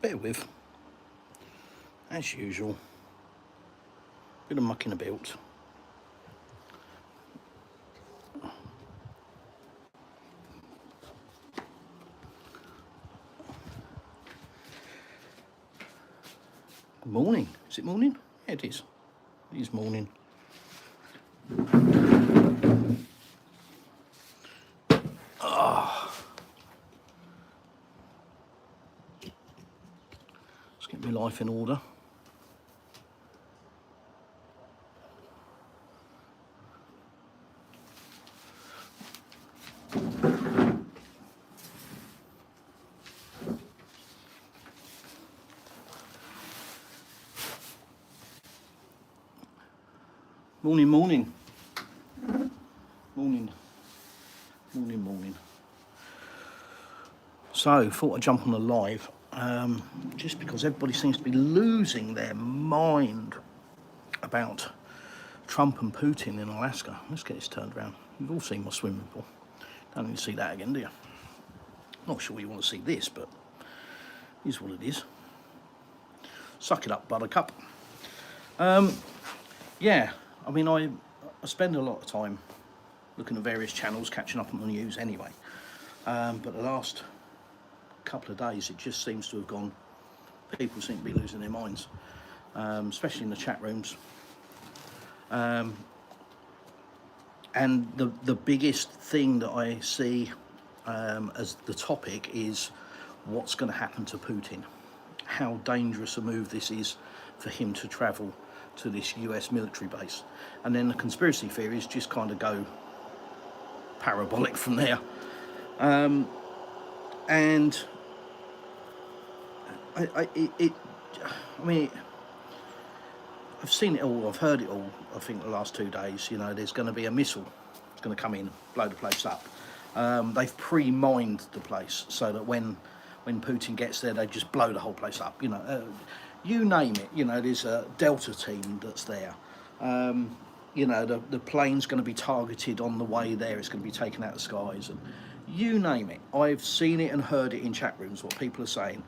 bear with. As usual, bit of mucking about. Morning. Is it morning? Yeah, it is. It is morning. Let's get my life in order. Morning, morning. Morning. Morning, morning. So, thought I'd jump on the live, just because everybody seems to be losing their mind about Trump and Putin in Alaska. Let's get this turned around. You've all seen my swimming pool. Don't need to see that again, do you? Not sure you want to see this, but it is what it is. Suck it up, buttercup. Yeah, I mean, I spend a lot of time looking at various channels, catching up on the news anyway. But the last couple of days, it just seems to have gone, people seem to be losing their minds, especially in the chat rooms. And the biggest thing that I see as the topic is what's going to happen to Putin. How dangerous a move this is for him to travel to this US military base. And then the conspiracy theories just kind of go parabolic from there. And I mean, I've seen it all, I've heard it all, I think the last 2 days. You know, there's going to be a missile, it's going to come in, blow the place up. They've pre-mined the place so that when Putin gets there, they just blow the whole place up. You know, you name it. You know, there's a Delta team that's there. You know, the plane's going to be targeted on the way there. It's going to be taken out of the skies, and you name it. I've seen it and heard it in chat rooms, what people are saying.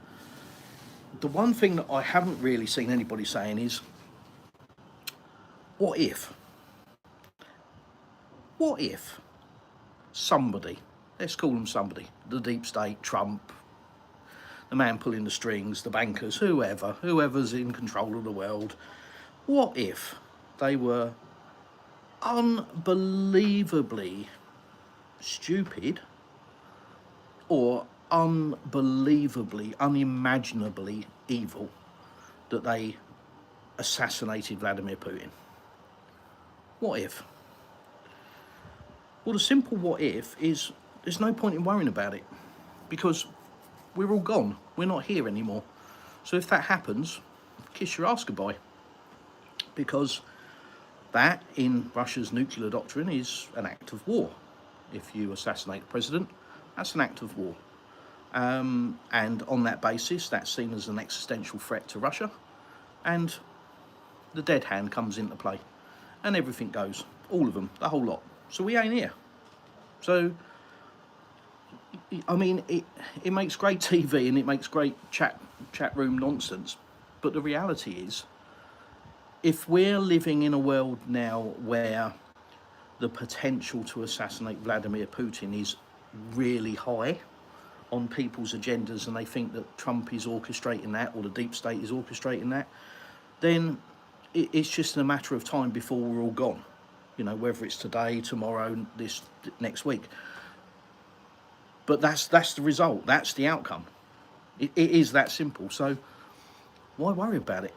The one thing that I haven't really seen anybody saying is, what if somebody, let's call them somebody, the deep state, Trump, the man pulling the strings, the bankers, whoever's in control of the world, what if they were unbelievably stupid or unbelievably, unimaginably evil that they assassinated Vladimir Putin? What if? Well, the simple what if is there's no point in worrying about it, because we're all gone. We're not here anymore. So if that happens, kiss your ass goodbye. Because that, in Russia's nuclear doctrine, is an act of war. If you assassinate the president, that's an act of war. And on that basis, that's seen as an existential threat to Russia. And the dead hand comes into play. And everything goes. All of them. The whole lot. So we ain't here. So, I mean, it makes great TV and it makes great chat room nonsense. But the reality is, if we're living in a world now where the potential to assassinate Vladimir Putin is really high on people's agendas, and they think that Trump is orchestrating that, or the deep state is orchestrating that, then it's just a matter of time before we're all gone. You know, whether it's today, tomorrow, next week. But that's the result. That's the outcome. It is that simple. So why worry about it?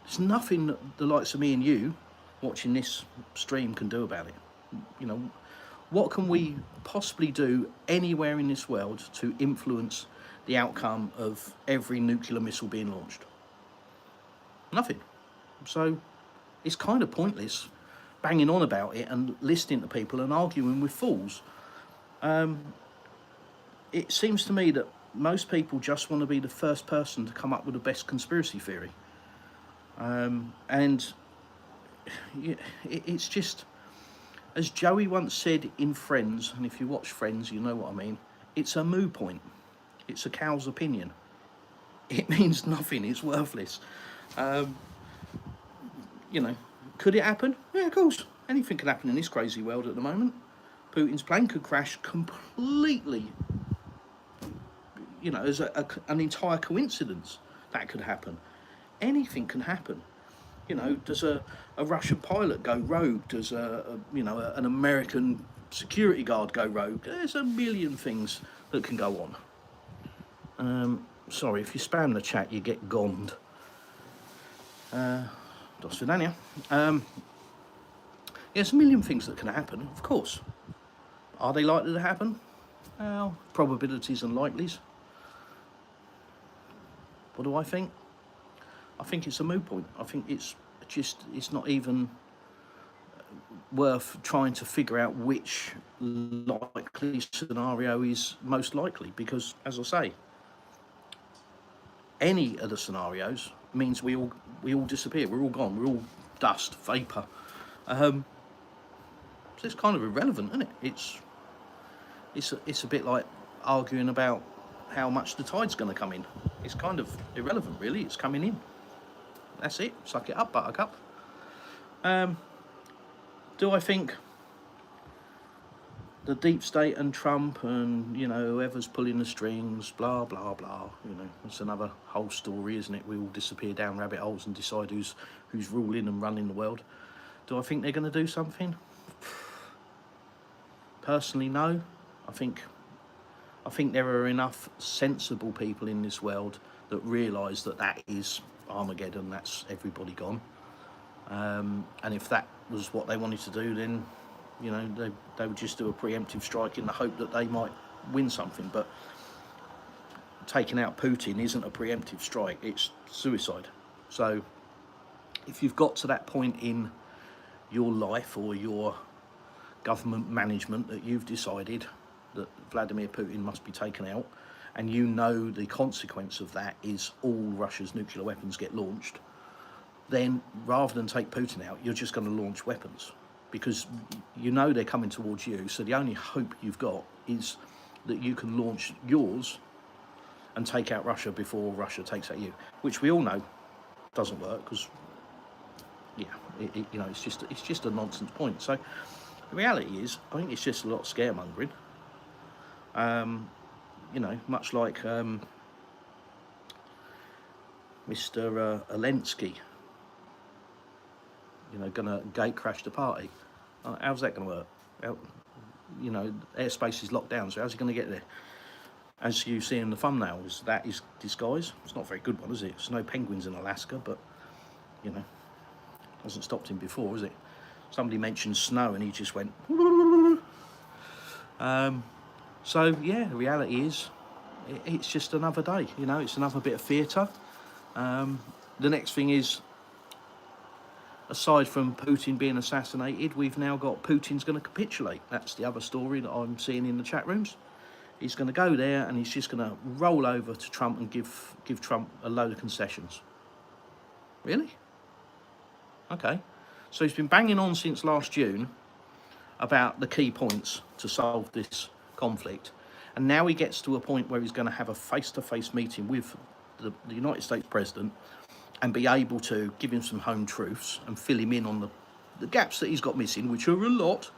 There's nothing that the likes of me and you watching this stream can do about it. You know, what can we possibly do anywhere in this world to influence the outcome of every nuclear missile being launched? Nothing. So it's kind of pointless banging on about it and listening to people and arguing with fools. It seems to me that most people just want to be the first person to come up with the best conspiracy theory. And it's just, as Joey once said in Friends, and if you watch Friends, you know what I mean, it's a moo point. It's a cow's opinion. it means nothing. It's worthless. You know, could it happen? Yeah, of course. Anything can happen in this crazy world at the moment. Putin's plane could crash completely, you know, as an entire coincidence. That could happen. Anything can happen. You know, does a Russian pilot go rogue? Does an American security guard go rogue? There's a million things that can go on. Sorry, if you spam the chat, you get gonned. Do Svidania. There's a million things that can happen, of course. Are they likely to happen? Well, probabilities and likelies. What do I think? I think it's a moot point. I think it's not even worth trying to figure out which likely scenario is most likely, because, as I say, any of the scenarios means we all disappear. We're all gone. We're all dust, vapor. So it's kind of irrelevant, isn't it? It's a bit like arguing about how much the tide's going to come in. It's kind of irrelevant, really. It's coming in. That's it. Suck it up, buttercup. Do I think the deep state and Trump and, you know, whoever's pulling the strings, blah, blah, blah, you know, it's another whole story, isn't it? We all disappear down rabbit holes and decide who's ruling and running the world. Do I think they're going to do something? Personally, no. I think there are enough sensible people in this world that realise that is Armageddon, that's everybody gone. And if that was what they wanted to do, then, you know, they would just do a preemptive strike in the hope that they might win something. But taking out Putin isn't a preemptive strike, it's suicide. So if you've got to that point in your life or your government management that you've decided that Vladimir Putin must be taken out, and you know the consequence of that is all Russia's nuclear weapons get launched, then rather than take Putin out, you're just going to launch weapons, because you know they're coming towards you. So the only hope you've got is that you can launch yours and take out Russia before Russia takes out you, which we all know doesn't work, because it's just a nonsense point. So the reality is, I think it's just a lot of scaremongering. You know, much like Mr. Zelensky, you know, gonna gate crash the party. How's that gonna work? You know, airspace is locked down, so how's he gonna get there? As you see in the thumbnail, that is disguise. It's not a very good one, is it? There's no penguins in Alaska, but, you know, hasn't stopped him before, is it? Somebody mentioned snow and he just went. So yeah, the reality is, it's just another day. You know, it's another bit of theatre. The next thing is, aside from Putin being assassinated, we've now got Putin's going to capitulate. That's the other story that I'm seeing in the chat rooms. He's going to go there and he's just going to roll over to Trump and give Trump a load of concessions. Really? Okay. So he's been banging on since last June about the key points to solve this conflict. And now he gets to a point where he's going to have a face-to-face meeting with the United States President and be able to give him some home truths and fill him in on the gaps that he's got missing, which are a lot.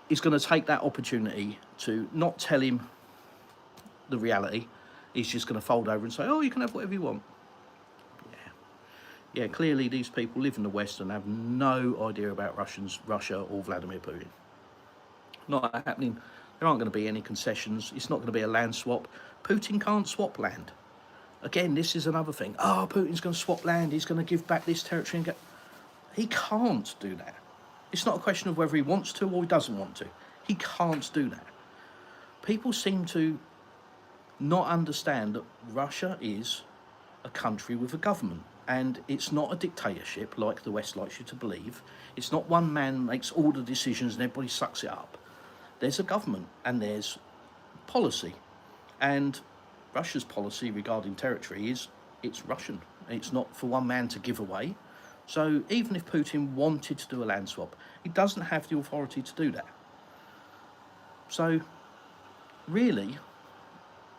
He's going to take that opportunity to not tell him the reality. He's just going to fold over and say, oh, you can have whatever you want. Yeah, clearly these people live in the West and have no idea about Russia or Vladimir Putin. Not happening. There aren't going to be any concessions. It's not going to be a land swap. Putin can't swap land. Again, this is another thing. Oh, Putin's going to swap land. He's going to give back this territory and go. He can't do that. It's not a question of whether he wants to or he doesn't want to. He can't do that. People seem to not understand that Russia is a country with a government. And it's not a dictatorship like the West likes you to believe. It's not one man makes all the decisions and everybody sucks it up. There's a government and there's policy. And Russia's policy regarding territory is it's Russian. It's not for one man to give away. So even if Putin wanted to do a land swap, he doesn't have the authority to do that. So really,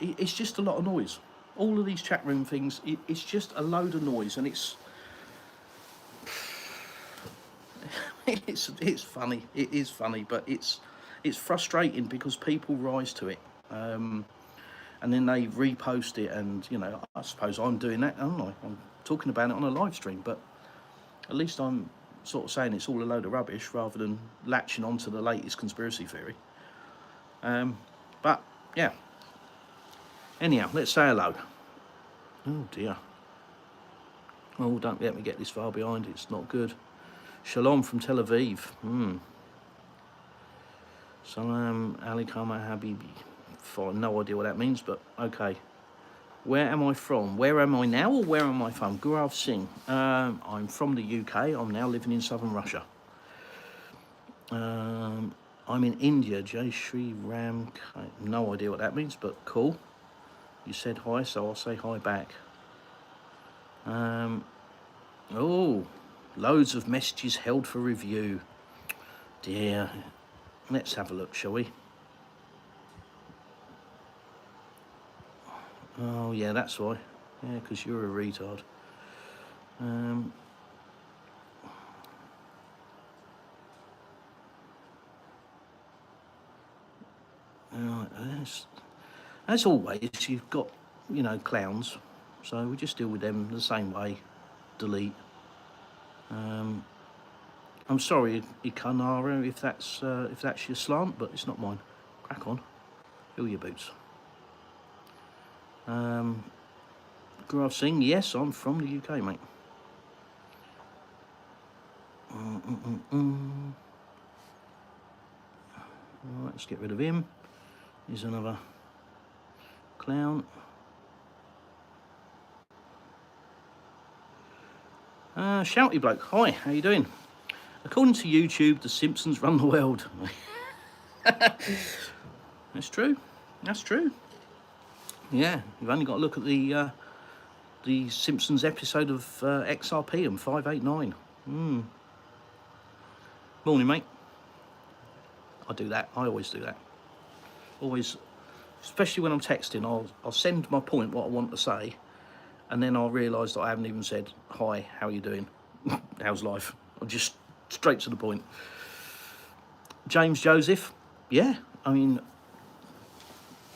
it's just a lot of noise. all of these chat room things, it's just a load of noise, and it's it's funny. It is funny, but it's frustrating because people rise to it, and then they repost it, and you know, I suppose I'm doing that, aren't I? I'm talking about it on a live stream, but at least I'm sort of saying it's all a load of rubbish rather than latching onto the latest conspiracy theory. But yeah. Anyhow, let's say hello. Oh dear. Oh, don't let me get this far behind. It's not good. Shalom from Tel Aviv. Salam alaikum habibi. Fine, no idea what that means, but okay. Where am I from? Where am I now, or where am I from? Gaurav Singh. I'm from the UK. I'm now living in southern Russia. I'm in India. Jai Shri Ram. No idea what that means, but cool. You said hi, so I'll say hi back. Oh, loads of messages held for review. Dear. Let's have a look, shall we? Oh, yeah, that's why. Yeah, because you're a retard. As always, you've got, you know, clowns. So we just deal with them the same way. Delete. I'm sorry, Ikanara, if that's your slant, but it's not mine. Crack on. Fill your boots. Gaurav Singh, yes, I'm from the UK, mate. Right, let's get rid of him. Here's another clown. Shouty bloke, hi, how you doing? According to YouTube, The Simpsons run the world. That's true. That's true. Yeah, you've only got to look at the Simpsons episode of XRP and 589. Morning, mate. I do that. I always do that. Always, especially when I'm texting, I'll send my point, what I want to say, and then I'll realise that I haven't even said, hi, how are you doing? How's life? I'll just straight to the point. James Joseph, yeah, I mean,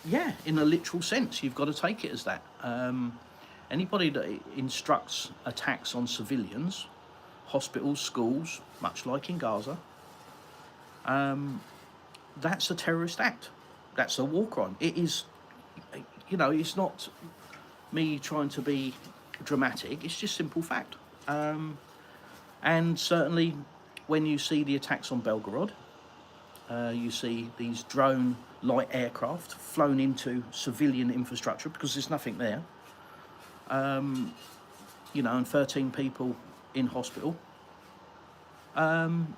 yeah, in a literal sense, you've got to take it as that. Anybody that instructs attacks on civilians, hospitals, schools, much like in Gaza, that's a terrorist act. That's a war crime. It is, you know, it's not me trying to be dramatic, it's just simple fact. And certainly when you see the attacks on Belgorod, you see these drone light aircraft flown into civilian infrastructure because there's nothing there, you know, and 13 people in hospital. And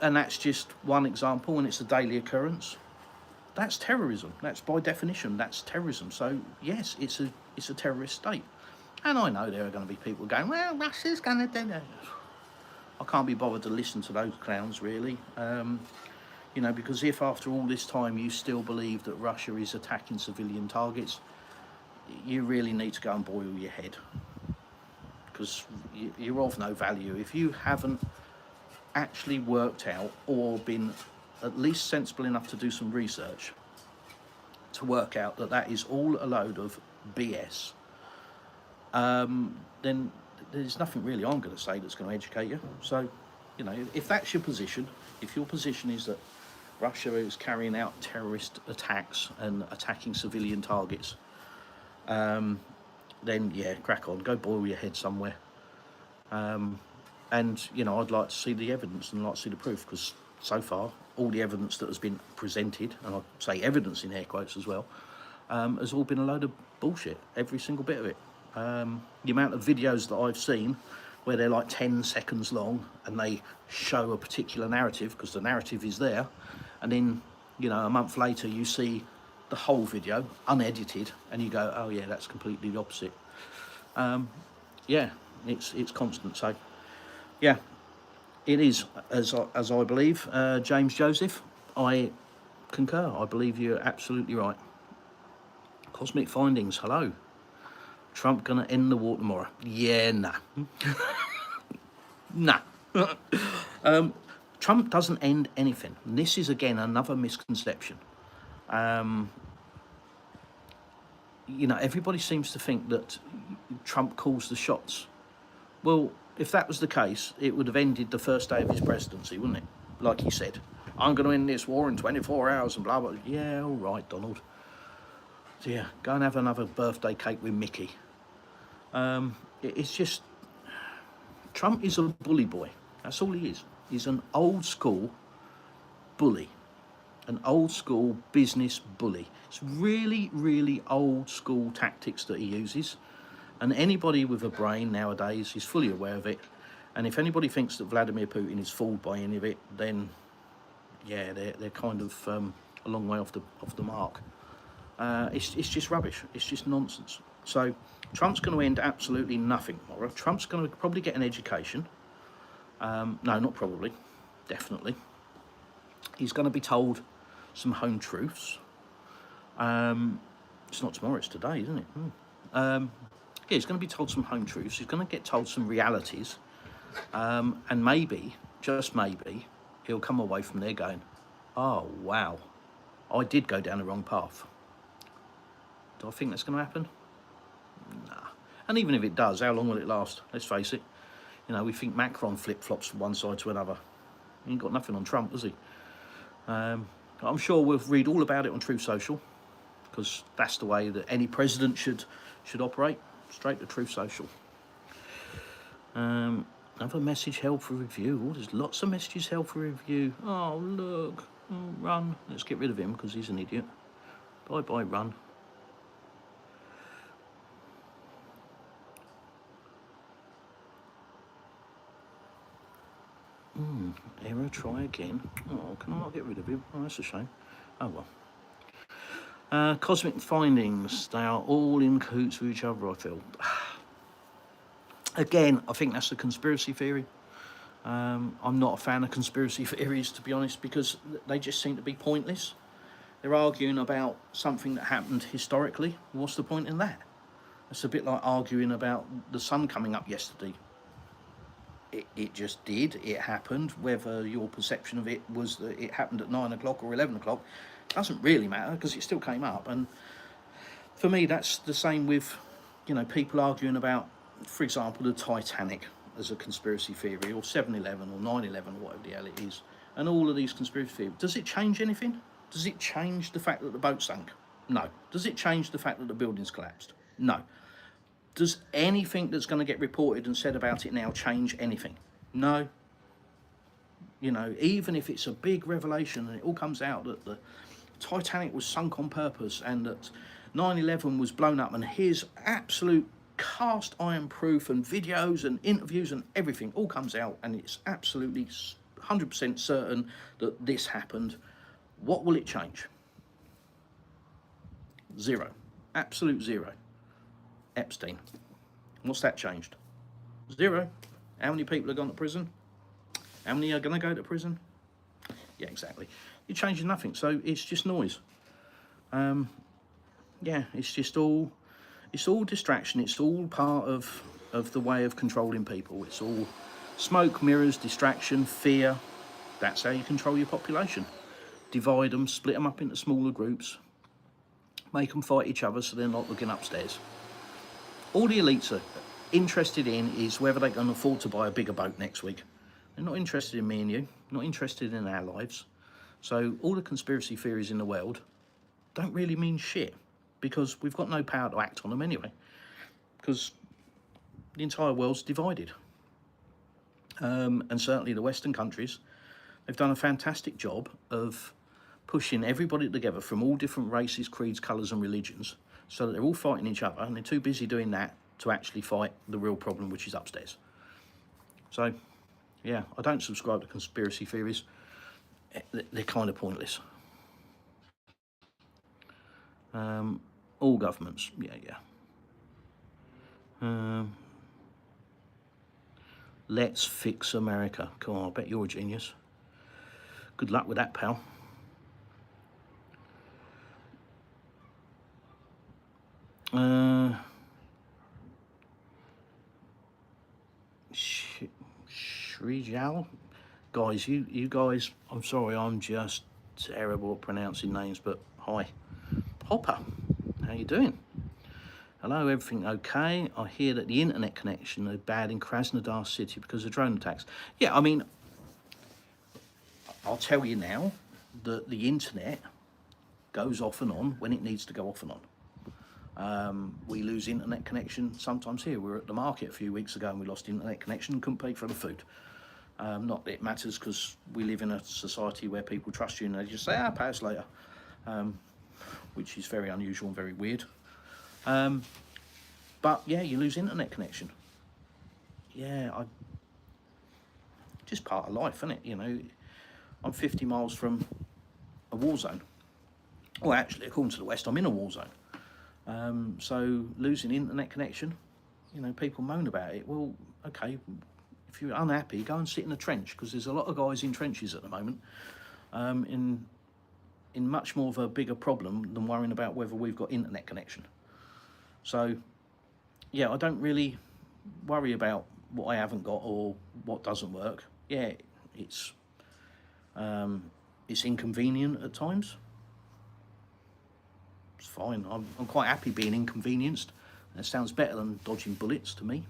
that's just one example, and it's a daily occurrence. That's terrorism. That's by definition, that's terrorism. So yes, it's a terrorist state. And I know there are going to be people going, well, Russia's going to do that. I can't be bothered to listen to those clowns, really. You know, because if after all this time you still believe that Russia is attacking civilian targets, you really need to go and boil your head. Because you're of no value. If you haven't actually worked out or been at least sensible enough to do some research to work out that that is all a load of BS, then there's nothing really I'm going to say that's going to educate you. So, you know, if that's your position, if your position is that Russia is carrying out terrorist attacks and attacking civilian targets, then yeah, crack on, go boil your head somewhere. And, you know, I'd like to see the evidence and I'd like to see the proof, because so far, all the evidence that has been presented, and I say evidence in air quotes as well, has all been a load of bullshit, every single bit of it. The amount of videos that I've seen where they're like 10 seconds long and they show a particular narrative because the narrative is there, and then, you know, a month later you see the whole video unedited and you go, oh yeah, that's completely the opposite. Yeah, it's constant. So yeah, it is, as I believe. James Joseph, I concur. I believe you're absolutely right. Cosmic Findings, hello. Trump gonna end the war tomorrow? Yeah, nah. Nah. Trump doesn't end anything. And this is, again, another misconception. You know, everybody seems to think that Trump calls the shots. Well, if that was the case, it would have ended the first day of his presidency, wouldn't it? Like he said, I'm going to end this war in 24 hours and blah, blah. Yeah, all right, Donald. Yeah, go and have another birthday cake with Mickey. It's just, Trump is a bully boy. That's all he is. He's an old school bully. An old school business bully. It's really, really old school tactics that he uses. And anybody with a brain nowadays is fully aware of it. And if anybody thinks that Vladimir Putin is fooled by any of it, then yeah, they're kind of a long way off the mark. It's just rubbish. It's just nonsense. So Trump's going to end absolutely nothing tomorrow. Trump's going to probably get an education. No, not probably. Definitely. He's going to be told some home truths. It's not tomorrow, it's today, isn't it? Yeah, he's going to be told some home truths. He's going to get told some realities. And maybe, just maybe, he'll come away from there going, oh, wow, I did go down the wrong path. Do I think that's going to happen? Nah. And even if it does, how long will it last? Let's face it. You know, we think Macron flip-flops from one side to another. He ain't got nothing on Trump, has he? I'm sure we'll read all about it on Truth Social, because that's the way that any president should operate. Straight to Truth Social. Another message held for review. Oh, there's lots of messages held for review. Oh, look. Oh, Run. Let's get rid of him because he's an idiot. Bye-bye, Run. Error, try again. Oh, can I not get rid of him? Oh, that's a shame. Oh, well. Cosmic findings. They are all in cahoots with each other, I feel. Again, I think that's a conspiracy theory. I'm not a fan of conspiracy theories, to be honest, because they just seem to be pointless. They're arguing about something that happened historically. What's the point in that? It's a bit like arguing about the sun coming up yesterday. It just did. It happened. Whether your perception of it was that it happened at 9 o'clock or 11 o'clock doesn't really matter, because it still came up. And for me, that's the same with, you know, people arguing about, for example, the Titanic as a conspiracy theory, or 7/11 or 9/11 or whatever the hell it is, and all of these conspiracy theories. Does it change anything? Does it change the fact that the boat sank? No. Does it change the fact that the buildings collapsed? No. Does anything that's going to get reported and said about it now change anything? No. You know, even if it's a big revelation and it all comes out that the Titanic was sunk on purpose and that 9/11 was blown up, and here's absolute cast iron proof and videos and interviews and everything all comes out, and it's absolutely 100% certain that this happened, what will it change? Zero. Absolute zero. Epstein. What's that changed? Zero. How many people have gone to prison? How many are going to go to prison? Yeah, exactly. You're changing nothing, so it's just noise. Yeah, it's just all, it's all distraction. It's all part of the way of controlling people. It's all smoke, mirrors, distraction, fear. That's how you control your population. Divide them, split them up into smaller groups, make them fight each other so they're not looking upstairs. All the elites are interested in is whether they can afford to buy a bigger boat next week. They're not interested in me and you, not interested in our lives. So all the conspiracy theories in the world don't really mean shit, because we've got no power to act on them anyway, because the entire world's divided. And certainly the Western countries, they've done a fantastic job of pushing everybody together from all different races, creeds, colours and religions, so that they're all fighting each other, and they're too busy doing that to actually fight the real problem, which is upstairs. So, yeah, I don't subscribe to conspiracy theories. They're kind of pointless. All governments, yeah. Let's fix America. Come on, I bet you're a genius. Good luck with that, pal. Srijal. Guys, you guys, I'm sorry, I'm just terrible at pronouncing names, but hi. Hopper, how you doing? Hello, everything okay? I hear that the internet connection is bad in Kranadar City because of drone attacks. Yeah, I mean, I'll tell you now that the internet goes off and on when it needs to go off and on. We lose internet connection sometimes here. We were at the market a few weeks ago and we lost internet connection and couldn't pay for the food. Not that it matters, because we live in a society where people trust you and they just say, pay us later, which is very unusual and very weird. But yeah, you lose internet connection. Yeah, just part of life, isn't it? You know, I'm 50 miles from a war zone. Well, actually, according to the West, I'm in a war zone. So losing internet connection, you know, people moan about it. Well, okay, if you're unhappy, go and sit in a trench, because there's a lot of guys in trenches at the moment, in much more of a bigger problem than worrying about whether we've got internet connection. So, yeah, I don't really worry about what I haven't got or what doesn't work. Yeah, it's inconvenient at times. It's fine. I'm quite happy being inconvenienced. That sounds better than dodging bullets to me.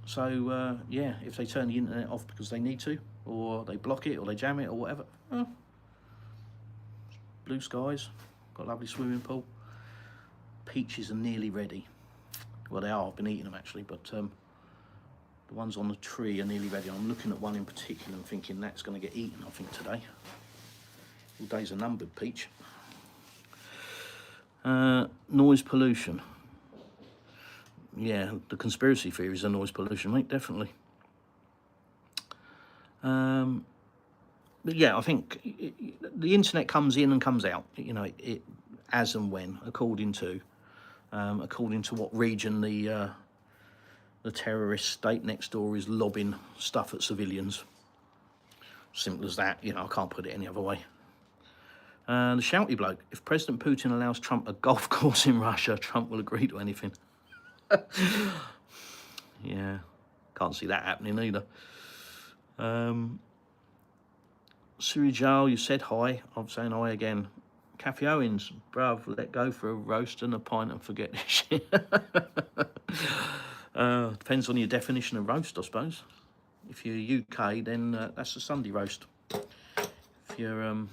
So yeah, if they turn the internet off because they need to, or they block it, or they jam it, or whatever, blue skies, got a lovely swimming pool. Peaches are nearly ready. Well, they are. I've been eating them actually, but the ones on the tree are nearly ready. I'm looking at one in particular and thinking that's going to get eaten, I think, today. All days are numbered, Peach. Noise pollution. Yeah, the conspiracy theories are noise pollution, mate, definitely. But yeah, I think the internet comes in and comes out, you know, it as and when, according to what region the terrorist state next door is lobbing stuff at civilians. Simple as that, you know, I can't put it any other way. The shouty bloke, if President Putin allows Trump a golf course in Russia, Trump will agree to anything. Yeah, can't see that happening either. Sirijal, you said hi. I'm saying hi again. Cafe Owens, bruv, let go for a roast and a pint and forget this shit. Depends on your definition of roast, I suppose. If you're UK, then that's a Sunday roast. If you're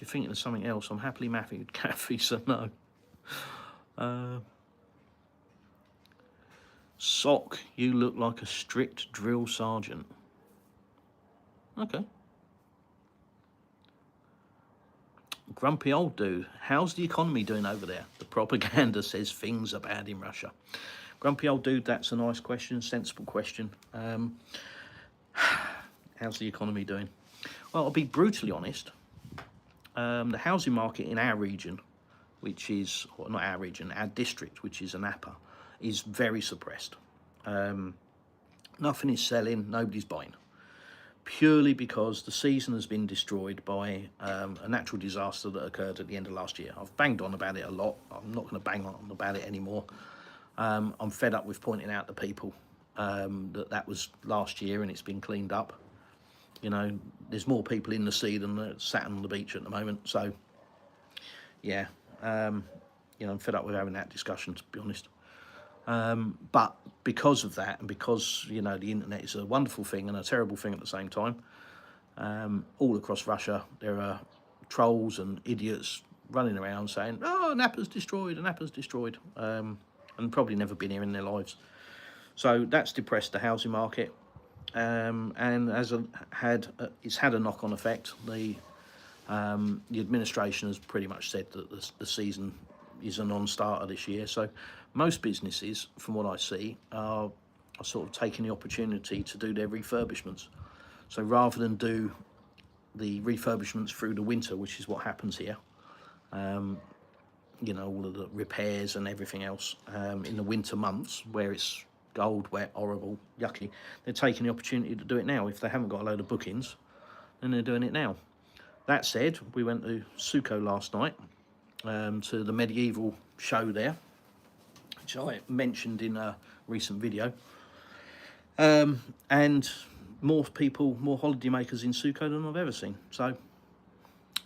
thinking of something else, I'm happily mapping with cafe, so no. Sock, you look like a strict drill sergeant. Okay. Grumpy old dude, how's the economy doing over there? The propaganda says things are bad in Russia. Grumpy old dude, that's a nice question, sensible question. How's the economy doing? Well, I'll be brutally honest. The housing market in our region, which is, or not our region, our district, which is Anapa, is very suppressed. Nothing is selling, nobody's buying. Purely because the season has been destroyed by a natural disaster that occurred at the end of last year. I've banged on about it a lot. I'm not going to bang on about it anymore. I'm fed up with pointing out to people that was last year and it's been cleaned up. You know, there's more people in the sea than that sat on the beach at the moment. So, yeah, you know, I'm fed up with having that discussion, to be honest. But because of that, and because, you know, the internet is a wonderful thing and a terrible thing at the same time, all across Russia there are trolls and idiots running around saying, oh, Napa's destroyed, and Napa's destroyed, and probably never been here in their lives. So that's depressed the housing market, and it's had a knock-on effect. The administration has pretty much said that the season is a non-starter this year. So most businesses, from what I see, are sort of taking the opportunity to do their refurbishments. So rather than do the refurbishments through the winter, which is what happens here, you know, all of the repairs and everything else in the winter months where it's cold, wet, horrible, yucky, they're taking the opportunity to do it now. If they haven't got a load of bookings, then they're doing it now. That said, we went to Suko last night, to the medieval show there, which I mentioned in a recent video. And more people, more holidaymakers in Suko than I've ever seen. So,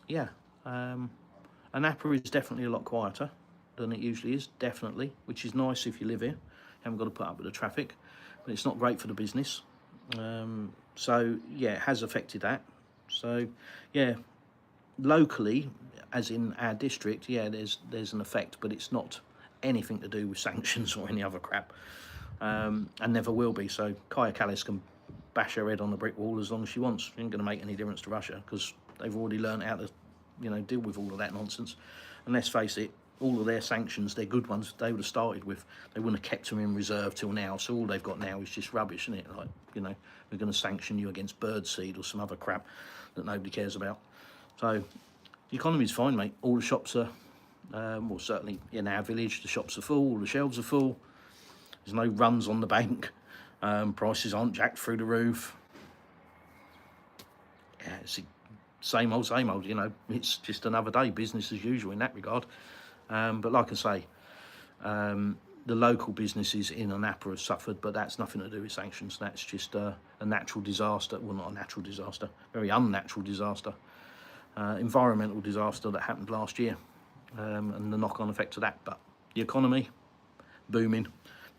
yeah, Anapa is definitely a lot quieter than it usually is, definitely, which is nice if you live here. You haven't got to put up with the traffic, but it's not great for the business. So, yeah, it has affected that. So, yeah, locally, as in our district, yeah, there's an effect, but it's not anything to do with sanctions or any other crap, and never will be. So Kaya Kallis can bash her head on the brick wall as long as she wants. It ain't going to make any difference to Russia because they've already learned how to, deal with all of that nonsense. And let's face it, all of their sanctions, they're good ones, they would have started with. They wouldn't have kept them in reserve till now. So all they've got now is just rubbish, isn't it? Like, we're going to sanction you against birdseed or some other crap that nobody cares about. So the economy's fine, mate. All the shops are, well, certainly in our village, the shops are full, all the shelves are full. There's no runs on the bank. Prices aren't jacked through the roof. Yeah, it's the same old, It's just another day, business as usual in that regard. But like I say, the local businesses in Anapa have suffered, but that's nothing to do with sanctions. That's just a natural disaster. Well, not a natural disaster, very unnatural disaster. Environmental disaster that happened last year, and the knock-on effect of that. But the economy, booming,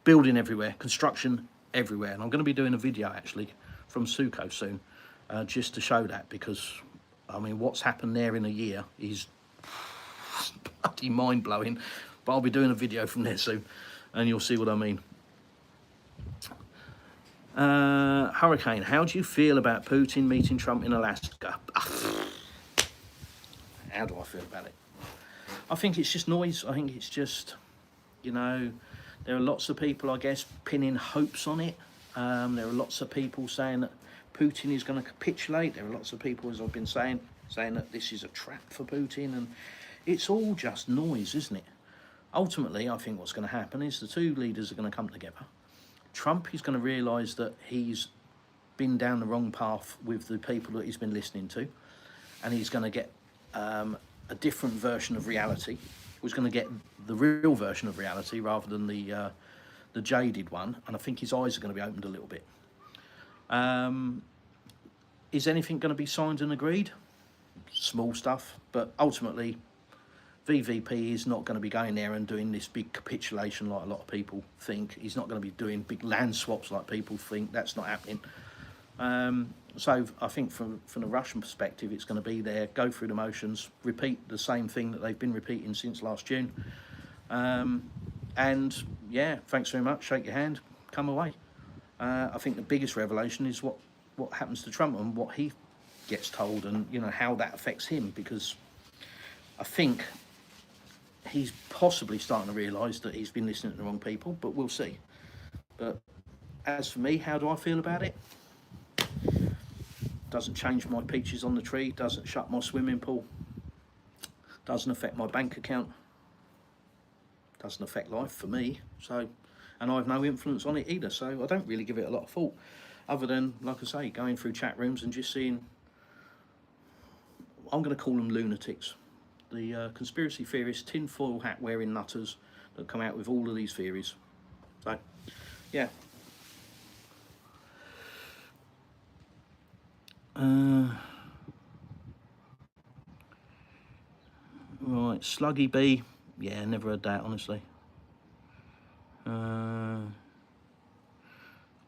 building everywhere, construction everywhere. And I'm going to be doing a video actually from Suko soon, just to show that, because I mean what's happened there in a year is bloody mind-blowing. But I'll be doing a video from there soon and you'll see what I mean. Hurricane, how do you feel about Putin meeting Trump in Alaska? How do I feel about it? I think it's just noise. I think it's just, there are lots of people, I guess, pinning hopes on it. There are lots of people saying that Putin is going to capitulate. There are lots of people, as I've been saying that this is a trap for Putin. And it's all just noise, isn't it? Ultimately, I think what's going to happen is the two leaders are going to come together. Trump is going to realise that he's been down the wrong path with the people that he's been listening to. And he's going to get a different version of reality. He's going to get the real version of reality rather than the jaded one. And I think his eyes are going to be opened a little bit. Is anything going to be signed and agreed? Small stuff, but ultimately VVP is not going to be going there and doing this big capitulation like a lot of people think. He's not going to be doing big land swaps like people think. That's not happening. So I think from the Russian perspective, it's going to be there, go through the motions, repeat the same thing that they've been repeating since last June. And yeah, thanks very much, shake your hand, come away. I think the biggest revelation is what happens to Trump and what he gets told, and how that affects him, because I think he's possibly starting to realise that he's been listening to the wrong people, but we'll see. But as for me, how do I feel about it? Doesn't change my peaches on the tree, doesn't shut my swimming pool, doesn't affect my bank account, doesn't affect life for me. So, and I have no influence on it either, so I don't really give it a lot of thought, other than, like I say, going through chat rooms and just seeing, I'm going to call them lunatics, the conspiracy theorists, tinfoil hat wearing nutters that come out with all of these theories. So, yeah. Right, Sluggy B. Yeah, never heard that, honestly.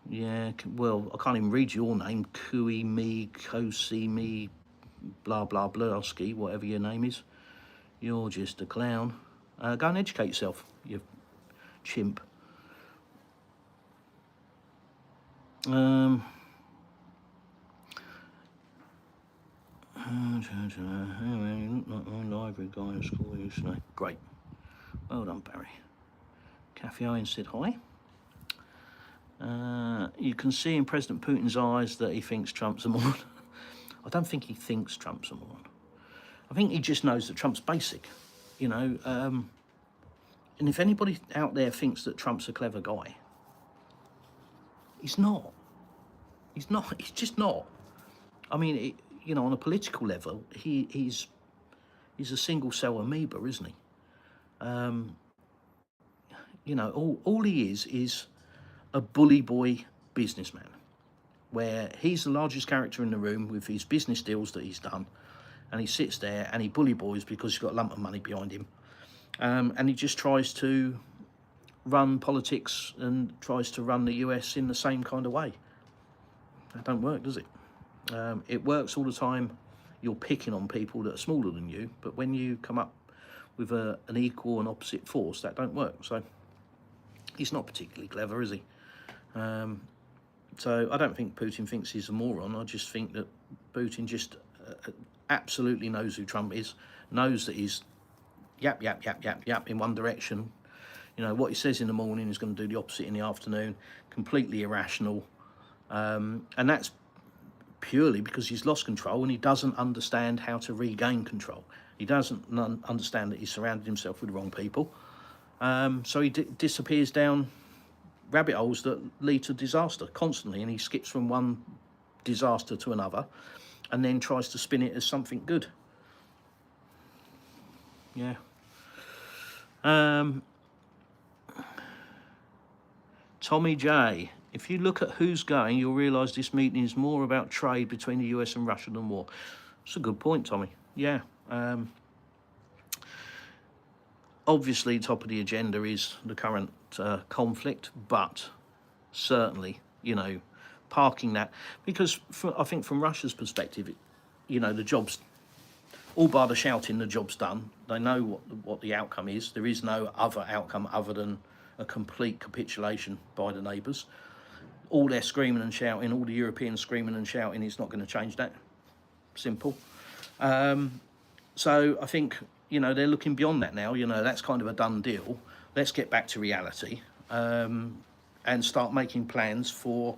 Yeah, well, I can't even read your name. Kui me, Kosi me, blah blah blahski, whatever your name is. You're just a clown. Go and educate yourself, you chimp. Library guy in school yesterday. Great. Well done, Barry. Cafe Owen said hi. You can see in President Putin's eyes that he thinks Trump's a moron. I don't think he thinks Trump's a moron. I think he just knows that Trump's basic, and if anybody out there thinks that Trump's a clever guy, he's not. He's not. He's just not. I mean, on a political level, he's a single cell amoeba, isn't he? All he is a bully boy businessman, where he's the largest character in the room with his business deals that he's done, and he sits there and he bully boys because he's got a lump of money behind him, and he just tries to run politics and tries to run the US in the same kind of way. That don't work, does it? It works all the time. You're picking on people that are smaller than you, but when you come up with an equal and opposite force, that don't work. So he's not particularly clever, is he? So I don't think Putin thinks he's a moron. I just think that Putin just absolutely knows who Trump is, knows that he's yap, yap, yap, yap, yap in one direction. You know, what he says in the morning is going to do the opposite in the afternoon, completely irrational. And that's purely because he's lost control and he doesn't understand how to regain control. He doesn't understand that he's surrounded himself with the wrong people. So he disappears down rabbit holes that lead to disaster constantly, and he skips from one disaster to another and then tries to spin it as something good. Yeah. Tommy J, if you look at who's going, you'll realise this meeting is more about trade between the US and Russia than war. That's a good point, Tommy. Yeah. Obviously, top of the agenda is the current conflict, but certainly, you know, parking that, because I think from Russia's perspective, you know, the job's, all bar the shouting, the job's done. They know what the outcome is. There is no other outcome other than a complete capitulation by the neighbours. All their screaming and shouting, all the Europeans screaming and shouting, is not going to change that. Simple. So I think, you know, they're looking beyond that now. You know, that's kind of a done deal. Let's get back to reality and start making plans for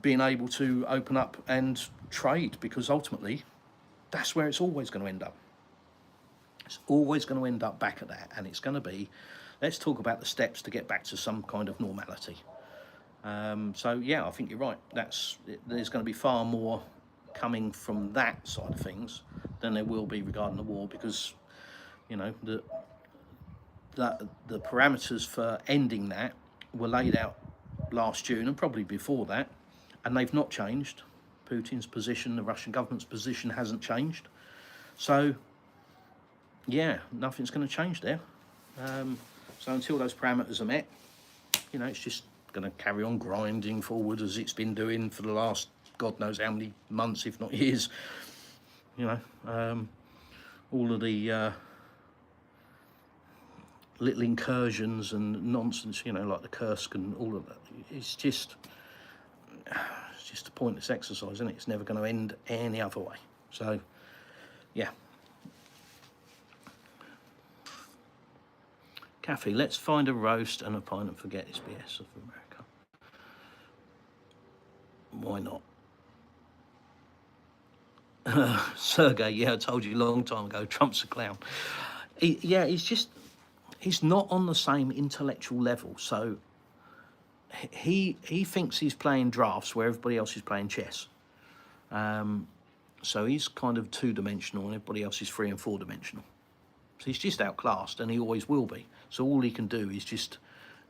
being able to open up and trade, because ultimately that's where it's always going to end up. It's always going to end up back at that, and it's going to be, let's talk about the steps to get back to some kind of normality. So yeah, I think you're right. There's going to be far more coming from that side of things than there will be regarding the war, because, you know, the parameters for ending that were laid out last June and probably before that, and they've not changed. Putin's position, the Russian government's position hasn't changed. So yeah, nothing's going to change there. So until those parameters are met, you know, it's just going to carry on grinding forward as it's been doing for the last God knows how many months, if not years. You know, all of the little incursions and nonsense, you know, like the Kursk and all of that. It's just a pointless exercise, isn't it? It's never going to end any other way. So, yeah. Cafe, let's find a roast and a pint and forget this BS of America. Why not? Sergey, yeah, I told you a long time ago, Trump's a clown. He's not on the same intellectual level. So he thinks he's playing drafts where everybody else is playing chess. So he's kind of two-dimensional and everybody else is three- and four-dimensional. So he's just outclassed, and he always will be. So all he can do is just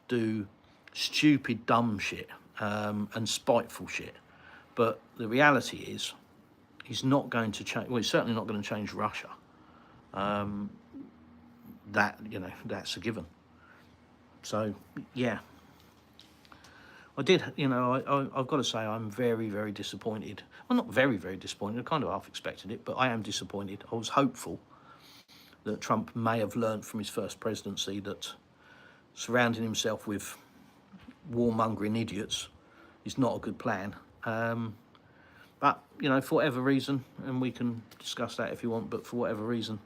do stupid, dumb shit and spiteful shit. But the reality is, he's not going to change. Well, he's certainly not going to change Russia. That, you know, that's a given. So yeah, I did. You know, I've got to say I'm very, very disappointed. Well, not very, very disappointed. I kind of half expected it, but I am disappointed. I was hopeful that Trump may have learnt from his first presidency that surrounding himself with warmongering idiots is not a good plan. But, you know, for whatever reason, and we can discuss that if you want, but for whatever reason,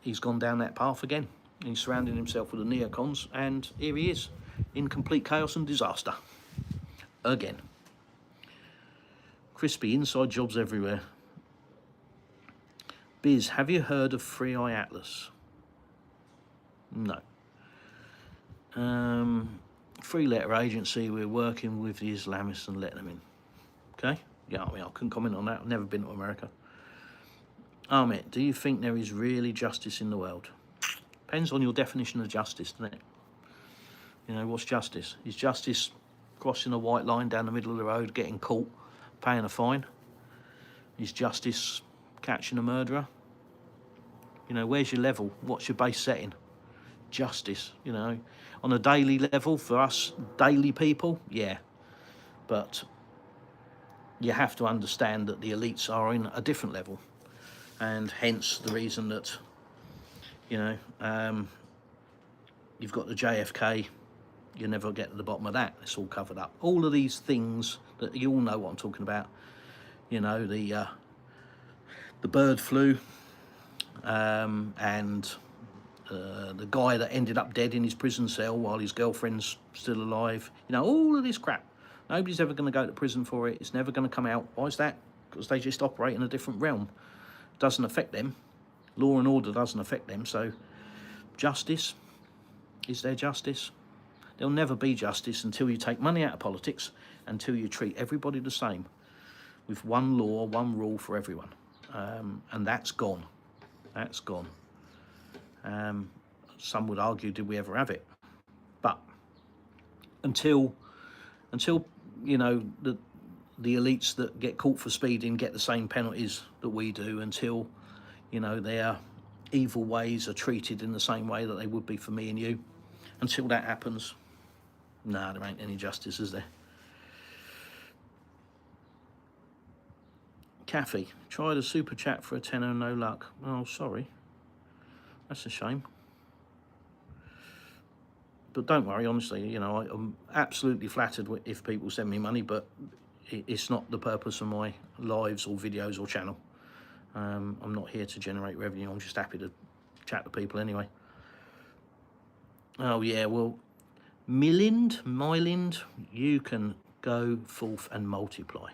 he's gone down that path again. He's surrounding himself with the neocons, and here he is, in complete chaos and disaster. Again. Crispy, inside jobs everywhere. Biz, have you heard of Free Eye Atlas? No. Free letter agency, we're working with the Islamists and letting them in. Okay? Yeah, I mean, I couldn't comment on that. I've never been to America. Ahmet, do you think there is really justice in the world? Depends on your definition of justice, doesn't it? You know, what's justice? Is justice crossing a white line down the middle of the road, getting caught, paying a fine? Is justice catching a murderer? You know, where's your level? What's your base setting? Justice, you know, on a daily level for us daily people, yeah. But you have to understand that the elites are in a different level, and hence the reason that, you know, you've got the JFK. You never get to the bottom of that. It's all covered up. All of these things that you all know what I'm talking about. You know, the bird flu, and the guy that ended up dead in his prison cell while his girlfriend's still alive. You know, all of this crap. Nobody's ever going to go to prison for it. It's never going to come out. Why is that? Because they just operate in a different realm. Doesn't affect them. Law and order doesn't affect them. So justice, is there justice? There'll never be justice until you take money out of politics, until you treat everybody the same, with one law, one rule for everyone. And that's gone. That's gone. Some would argue, did we ever have it? But until you know, the elites that get caught for speeding get the same penalties that we do, until, you know, their evil ways are treated in the same way that they would be for me and you, until that happens, nah, there ain't any justice, is there? Cafe, tried a super chat for a tenner, no luck. Oh, sorry. That's a shame. But don't worry, honestly, you know, I'm absolutely flattered if people send me money, but it's not the purpose of my lives or videos or channel. I'm not here to generate revenue. I'm just happy to chat to people anyway. Oh, yeah, well, Mylind, you can go forth and multiply,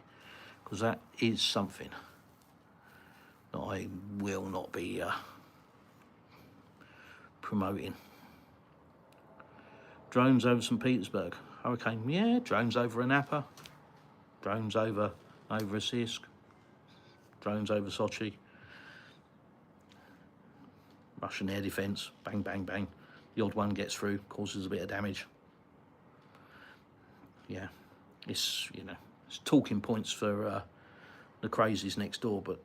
because that is something that I will not be promoting. Drones over St. Petersburg. Hurricane, yeah, drones over Anapa. Drones over Novorossiysk. Drones over Sochi. Russian air defence, bang, bang, bang. The odd one gets through, causes a bit of damage. Yeah, it's, you know, it's talking points for the crazies next door, but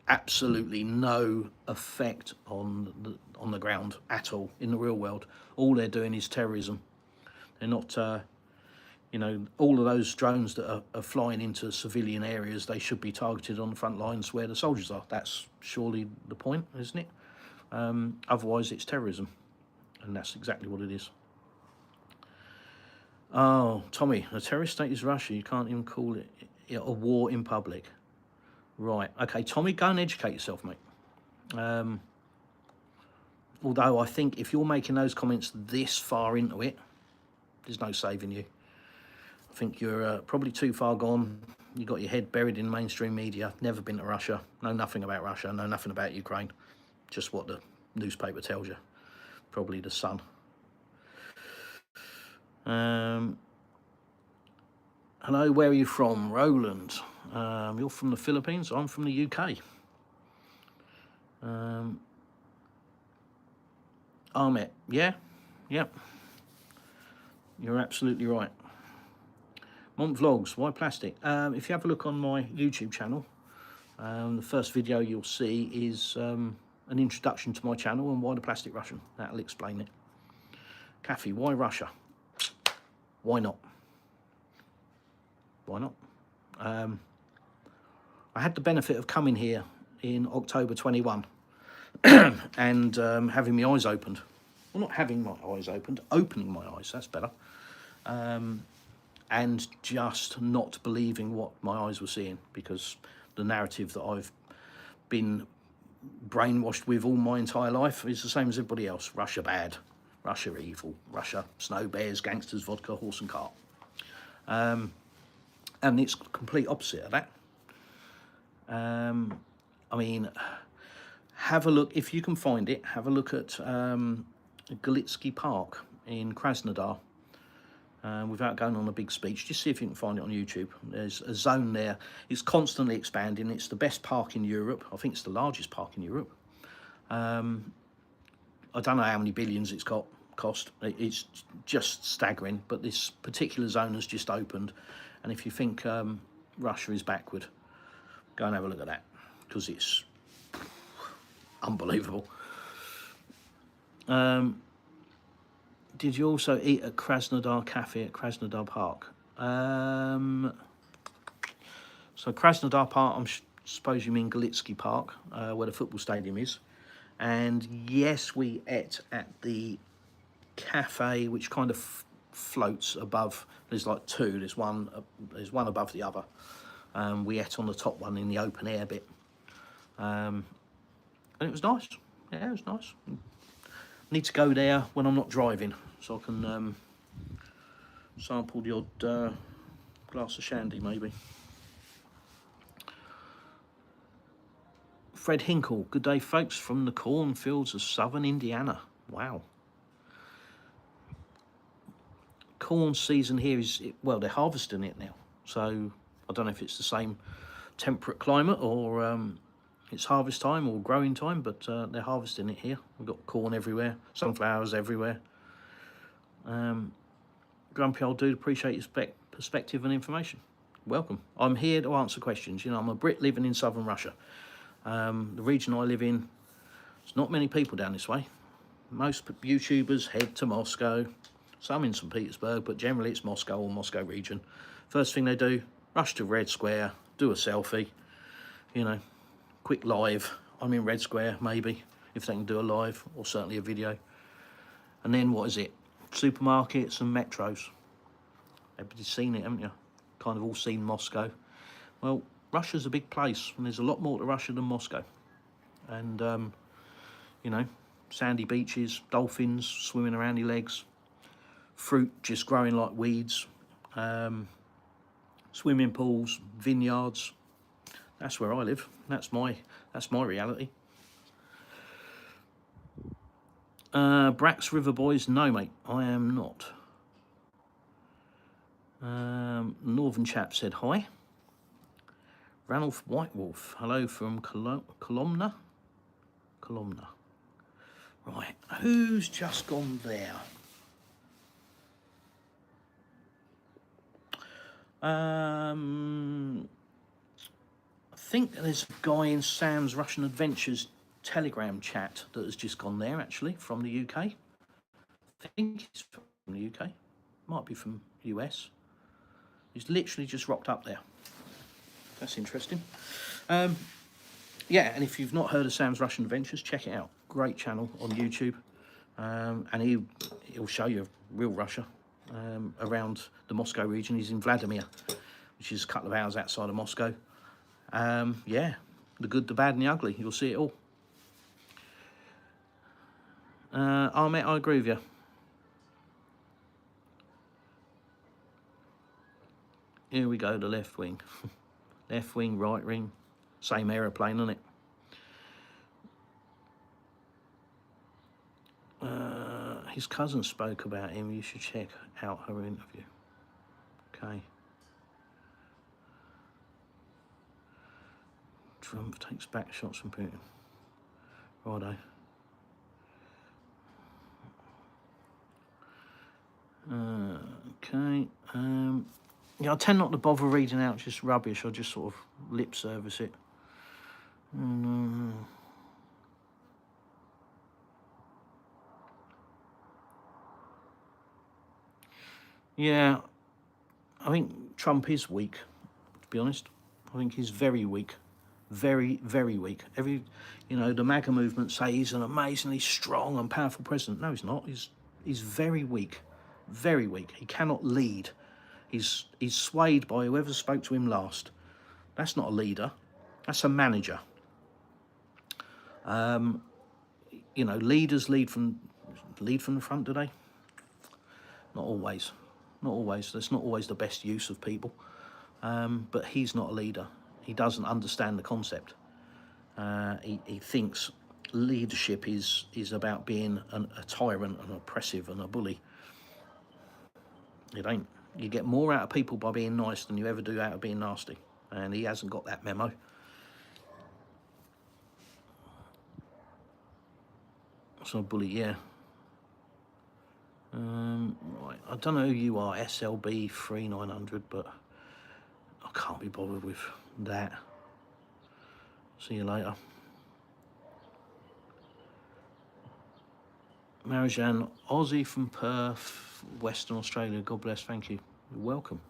absolutely no effect on the ground at all in the real world. All they're doing is terrorism. They're not, you know, all of those drones that are flying into civilian areas, they should be targeted on the front lines where the soldiers are. That's surely the point, isn't it? Otherwise, it's terrorism, and that's exactly what it is. Oh, Tommy, a terrorist state is Russia. You can't even call it a war in public. Right, okay, Tommy, go and educate yourself, mate. Although I think if you're making those comments this far into it, there's no saving you. I think you're probably too far gone. You got your head buried in mainstream media. Never been to Russia. Know nothing about Russia. Know nothing about Ukraine. Just what the newspaper tells you. Probably the Sun. Hello, where are you from? Roland. You're from the Philippines. I'm from the UK. Ahmet, yeah, yep. You're absolutely right. Mont Vlogs, why plastic? If you have a look on my YouTube channel, the first video you'll see is an introduction to my channel and why the plastic Russian. That'll explain it. Cafe, why Russia? Why not? Why not? I had the benefit of coming here in October 21 and having my eyes opened. Well, not having my eyes opened, opening my eyes, that's better. And just not believing what my eyes were seeing, because the narrative that I've been brainwashed with all my entire life is the same as everybody else. Russia bad, Russia evil, Russia snow bears, gangsters, vodka, horse and cart. And it's complete opposite of that. I mean, have a look, if you can find it, have a look at Galitsky Park in Kranadar. Without going on a big speech, just see if you can find it on YouTube. There's a zone there. It's constantly expanding. It's the best park in Europe. I think it's the largest park in Europe. I don't know how many billions it's got. cost. It's just staggering. But this particular zone has just opened, and if you think Russia is backward, go and have a look at that, because it's unbelievable. Did you also eat at Kranadar Cafe at Kranadar Park? So Kranadar Park, I suppose you mean Galitsky Park, where the football stadium is. And yes, we ate at the cafe, which kind of floats above. There's like two. There's one above the other. We ate on the top one in the open air bit, and it was nice. Yeah, it was nice. Need to go there when I'm not driving, so I can sample the odd glass of shandy, maybe. Fred Hinkle, good day folks from the cornfields of southern Indiana. Wow. Corn season here is, well, they're harvesting it now. So I don't know if it's the same temperate climate or it's harvest time or growing time, but they're harvesting it here. We've got corn everywhere, sunflowers everywhere. Grumpy old dude, appreciate your perspective and information. Welcome. I'm here to answer questions. You know, I'm a Brit living in southern Russia. The region I live in, there's not many people down this way. Most YouTubers head to Moscow, some in St. Petersburg, but generally it's Moscow or Moscow region. First thing they do, rush to Red Square, do a selfie, you know, quick live. I'm in Red Square, maybe, if they can do a live, or certainly a video. And then what is it? Supermarkets and metros. Everybody's seen it, haven't you? Kind of all seen Moscow. Well, Russia's a big place, and there's a lot more to Russia than Moscow. And, you know, sandy beaches, dolphins swimming around your legs, fruit just growing like weeds, swimming pools, vineyards. That's where I live. That's my reality. Brax River Boys, no mate, I am not. Northern chap said hi. Ranulph White Wolf, hello from Kolomna. Right, who's just gone there? I think there's a guy in Sam's Russian Adventures Telegram chat that has just gone there, actually, from the UK. I think he's from the UK. Might be from US. He's literally just rocked up there. That's interesting. Yeah, and if you've not heard of Sam's Russian Adventures, check it out. Great channel on YouTube. And he'll show you real Russia around the Moscow region. He's in Vladimir, which is a couple of hours outside of Moscow. Yeah, the good, the bad, and the ugly. You'll see it all. Ahmet, I agree with you. Here we go, the left wing. Left wing, right wing. Same aeroplane, isn't it? His cousin spoke about him. You should check out her interview. Okay. Trump takes back shots from Putin. Righto. Okay. Yeah, I tend not to bother reading out just rubbish. I just sort of lip service it. Yeah, I think Trump is weak, to be honest. I think he's very weak. Very, very weak. You know, the MAGA movement say he's an amazingly strong and powerful president. No, he's not. He's very weak. Very weak. He cannot lead. He's swayed by whoever spoke to him last. That's not a leader. That's a manager. You know, leaders lead from the front, do they? Not always. Not always. That's not always the best use of people. But he's not a leader. He doesn't understand the concept. He thinks leadership is about being a tyrant, and oppressive, and a bully. It ain't. You get more out of people by being nice than you ever do out of being nasty. And he hasn't got that memo. So bully, yeah. Right, I don't know who you are, SLB 3900, but I can't be bothered with that. See you later. Marijan, Aussie from Perth, Western Australia. God bless, thank you. You're welcome.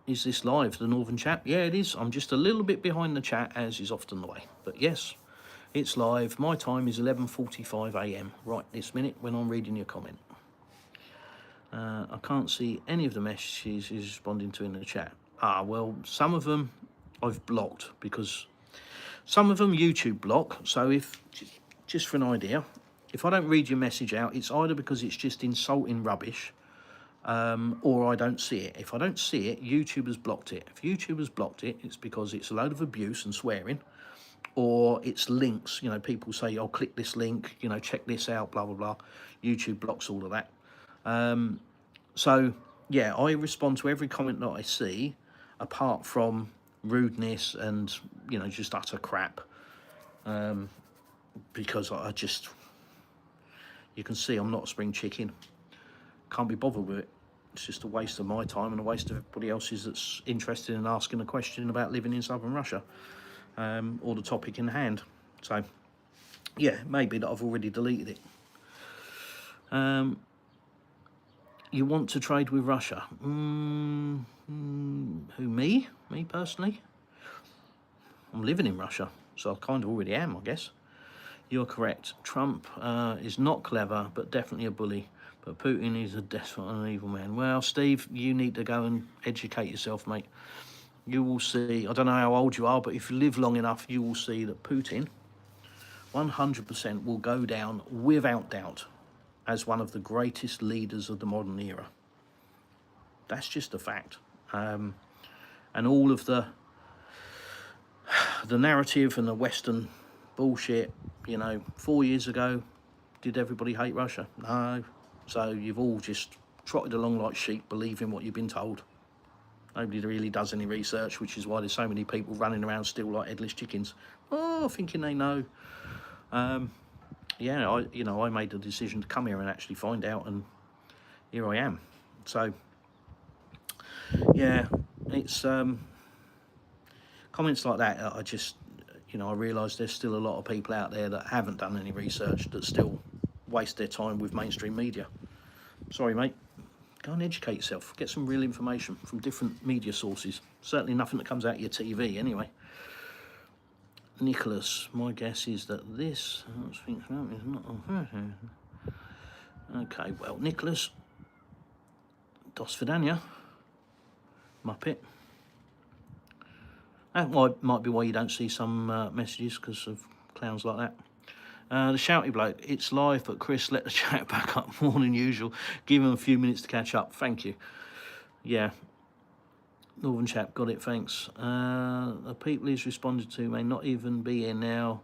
Is this live, the Northern Chat? Yeah, it is. I'm just a little bit behind the chat, as is often the way. But yes, it's live. My time is 11:45 AM right this minute when I'm reading your comment. I can't see any of the messages he's responding to in the chat. Ah, well, some of them I've blocked because some of them YouTube block. So if, just for an idea, if I don't read your message out, it's either because it's just insulting rubbish, or I don't see it. If I don't see it, YouTube has blocked it. If YouTube has blocked it, it's because it's a load of abuse and swearing, or it's links. You know, people say, "Oh, click this link. You know, check this out." Blah blah blah. YouTube blocks all of that. So yeah, I respond to every comment that I see, apart from rudeness and, you know, just utter crap, because I just, you can see I'm not a spring chicken. Can't be bothered with it. It's just a waste of my time and a waste of everybody else's that's interested in asking a question about living in southern Russia, or the topic in hand. So yeah, maybe that I've already deleted it. You want to trade with Russia? Who, me? Me personally? I'm living in Russia, so I kind of already am, I guess. You're correct. Trump is not clever, but definitely a bully. But Putin is a desperate and an evil man. Well, Steve, you need to go and educate yourself, mate. You will see, I don't know how old you are, but if you live long enough, you will see that Putin 100% will go down without doubt as one of the greatest leaders of the modern era. That's just a fact. And all of the narrative and the Western bullshit, you know, 4 years ago, did everybody hate Russia? No. So you've all just trotted along like sheep, believing what you've been told. Nobody really does any research, which is why there's so many people running around still like headless chickens. Oh, thinking they know. Yeah, I made the decision to come here and actually find out, and here I am. So yeah, it's comments like that. I just, you know, I realise there's still a lot of people out there that haven't done any research, that still waste their time with mainstream media. Sorry, mate. Go and educate yourself. Get some real information from different media sources. Certainly nothing that comes out of your TV, anyway. Nicholas, my guess is that this is not. Okay, well, Nicholas, Dos Vidania, Muppet. That might be why you don't see some messages, because of clowns like that. The shouty bloke, it's live, but Chris, let the chat back up more than usual. Give him a few minutes to catch up. Thank you. Yeah. Northern chap, got it, thanks. The people he's responded to may not even be here now.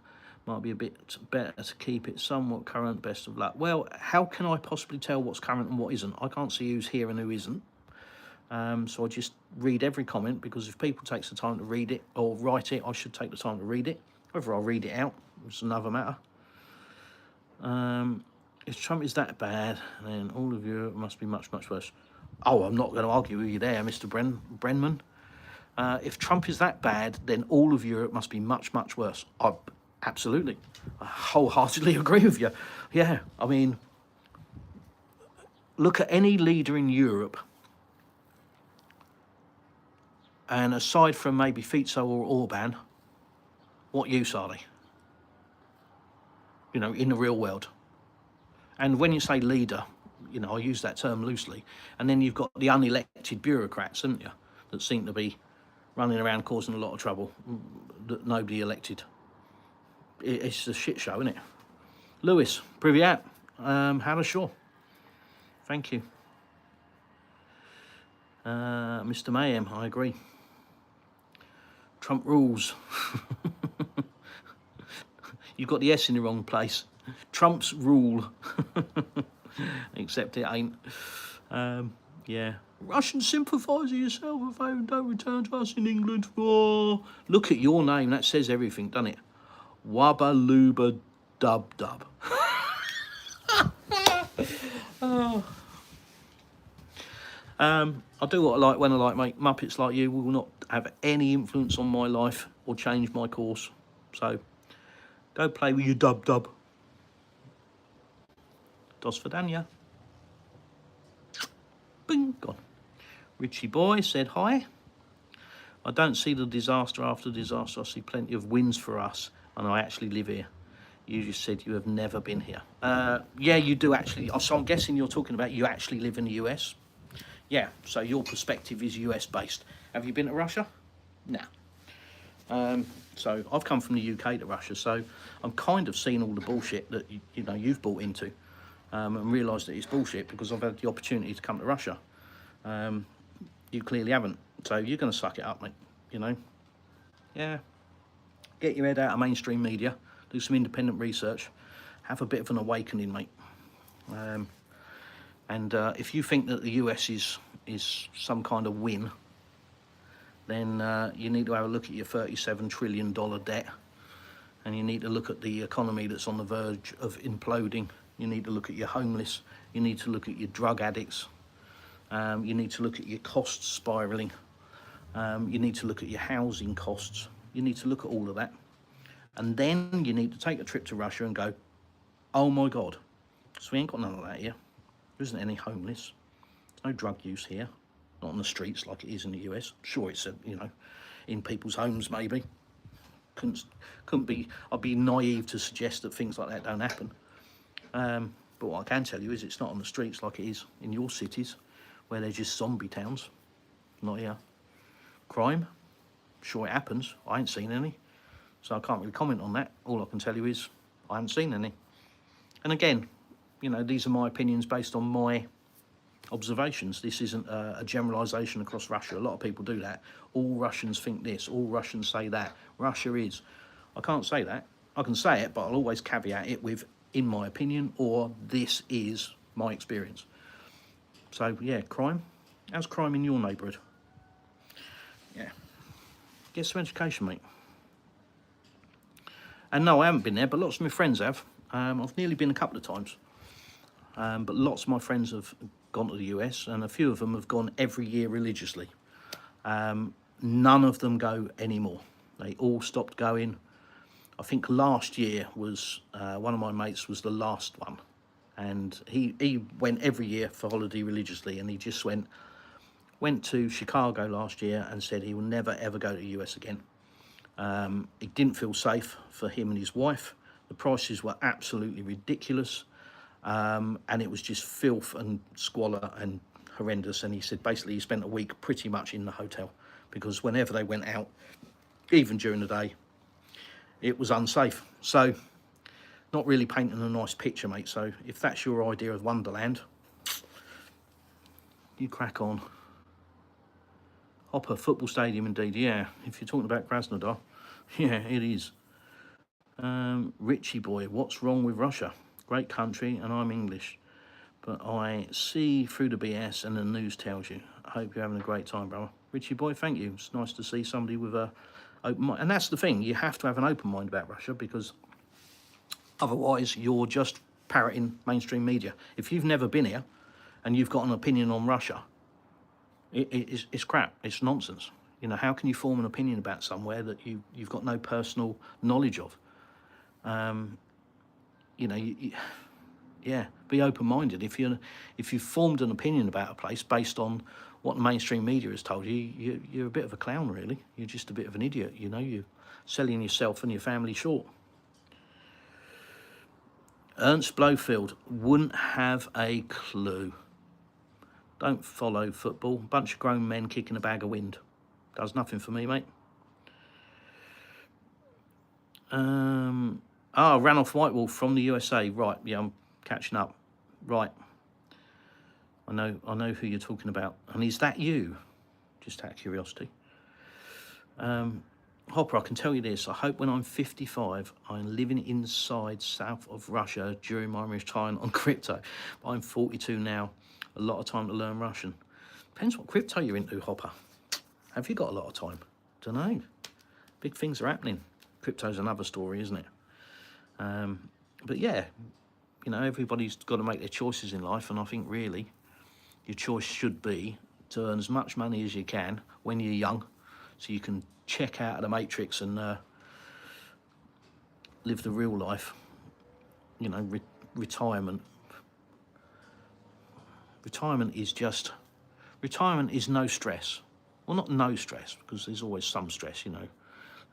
Might be a bit better to keep it somewhat current. Best of luck. Well, how can I possibly tell what's current and what isn't? I can't see who's here and who isn't. So I just read every comment, because if people take the time to read it or write it, I should take the time to read it. Whether I read it out, it's another matter. If Trump is that bad, then all of Europe must be much, much worse. Oh, I'm not going to argue with you there, Mr. Brenman. If Trump is that bad, then all of Europe must be much, much worse. Absolutely. I wholeheartedly agree with you. Yeah, I mean, look at any leader in Europe, and aside from maybe Fico or Orban, what use are they? You know, in the real world. And when you say leader, you know, I use that term loosely. And then you've got the unelected bureaucrats, haven't you, that seem to be running around causing a lot of trouble, that nobody elected. It's a shit show, isn't it? Lewis, Privyat, Hannah Shaw. Thank you. Mr. Mayhem, I agree. Trump rules. You've got the S in the wrong place. Trump's rule. Except it ain't. Yeah. Russian sympathiser yourself if they don't return to us in England. Oh, look at your name. That says everything, doesn't it? Wabba Luba Dub Dub. Oh. I do what I like when I like, mate. Muppets like you will not have any influence on my life or change my course. So, go play with your dub. Dos Vidania. Bing, gone. Richie boy said hi. I don't see the disaster after disaster. I see plenty of wins for us, and I actually live here. You just said you have never been here. Yeah, you do actually. So I'm guessing you're talking about you actually live in the US. Yeah, so your perspective is US based. Have you been to Russia? No. So I've come from the UK to Russia, so I'm kind of seeing all the bullshit that you know you've bought into, and realised that it's bullshit because I've had the opportunity to come to Russia. You clearly haven't, so you're going to suck it up, mate. You know, yeah. Get your head out of mainstream media, do some independent research, have a bit of an awakening, mate. And if you think that the US is some kind of win, then you need to have a look at your $37 trillion debt, and you need to look at the economy that's on the verge of imploding. You need to look at your homeless. You need to look at your drug addicts. You need to look at your costs spiralling. You need to look at your housing costs. You need to look at all of that. And then you need to take a trip to Russia and go, oh my God, so we ain't got none of that here. There isn't any homeless. There's no drug use here. Not on the streets like it is in the US. Sure, it's, you know, in people's homes maybe. Couldn't be, I'd be naive to suggest that things like that don't happen. But what I can tell you is it's not on the streets like it is in your cities, where they're just zombie towns. Not here. Crime, sure it happens. I ain't seen any, so I can't really comment on that. All I can tell you is I haven't seen any. And again, you know, these are my opinions based on my observations. This isn't a generalisation across Russia. A lot of people do that. All Russians think this, all Russians say that. Russia is. I can't say that. I can say it, but I'll always caveat it with, in my opinion, or this is my experience. So, yeah, crime. How's crime in your neighbourhood? Yeah. Get some education, mate. And no, I haven't been there, but lots of my friends have. I've nearly been a couple of times. But lots of my friends have gone to the US, and a few of them have gone every year religiously. None of them go anymore. They all stopped going. I think last year was, one of my mates was the last one. And he went every year for holiday religiously, and he just went to Chicago last year and said he will never ever go to the US again. It didn't feel safe for him and his wife. The prices were absolutely ridiculous, and it was just filth and squalor and horrendous. And he said basically he spent a week pretty much in the hotel, because whenever they went out, even during the day, it was unsafe. So not really painting a nice picture, mate. So if that's your idea of Wonderland, you crack on. Hopper Football Stadium, indeed. Yeah, if you're talking about Kranadar, yeah, it is. Richie boy, what's wrong with Russia? Great country, and I'm English, but I see through the BS and the news tells you. I hope you're having a great time, brother. Richie boy, thank you. It's nice to see somebody with a open mind. And that's the thing, you have to have an open mind about Russia, because otherwise you're just parroting mainstream media. If you've never been here and you've got an opinion on Russia, it's crap. It's nonsense. You know, how can you form an opinion about somewhere that you've got no personal knowledge of? You know, yeah, be open-minded. If you've formed an opinion about a place based on what the mainstream media has told you, you're a bit of a clown, really. You're just a bit of an idiot. You know, you're selling yourself and your family short. Ernst Blowfield wouldn't have a clue. Don't follow football. Bunch of grown men kicking a bag of wind. Does nothing for me, mate. Ranulph Whitewolf from the USA. Right, yeah, I'm catching up. Right. I know who you're talking about. And is that you? Just out of curiosity. Hopper, I can tell you this. I hope when I'm 55, I'm living inside south of Russia during my retirement on crypto. But I'm 42 now. A lot of time to learn Russian. Depends what crypto you're into, Hopper. Have you got a lot of time? Don't know. Big things are happening. Crypto's another story, isn't it? But yeah, you know, everybody's got to make their choices in life, and I think really your choice should be to earn as much money as you can when you're young, so you can check out of the matrix and live the real life. You know, retirement. Retirement is no stress. Well, not no stress, because there's always some stress, you know.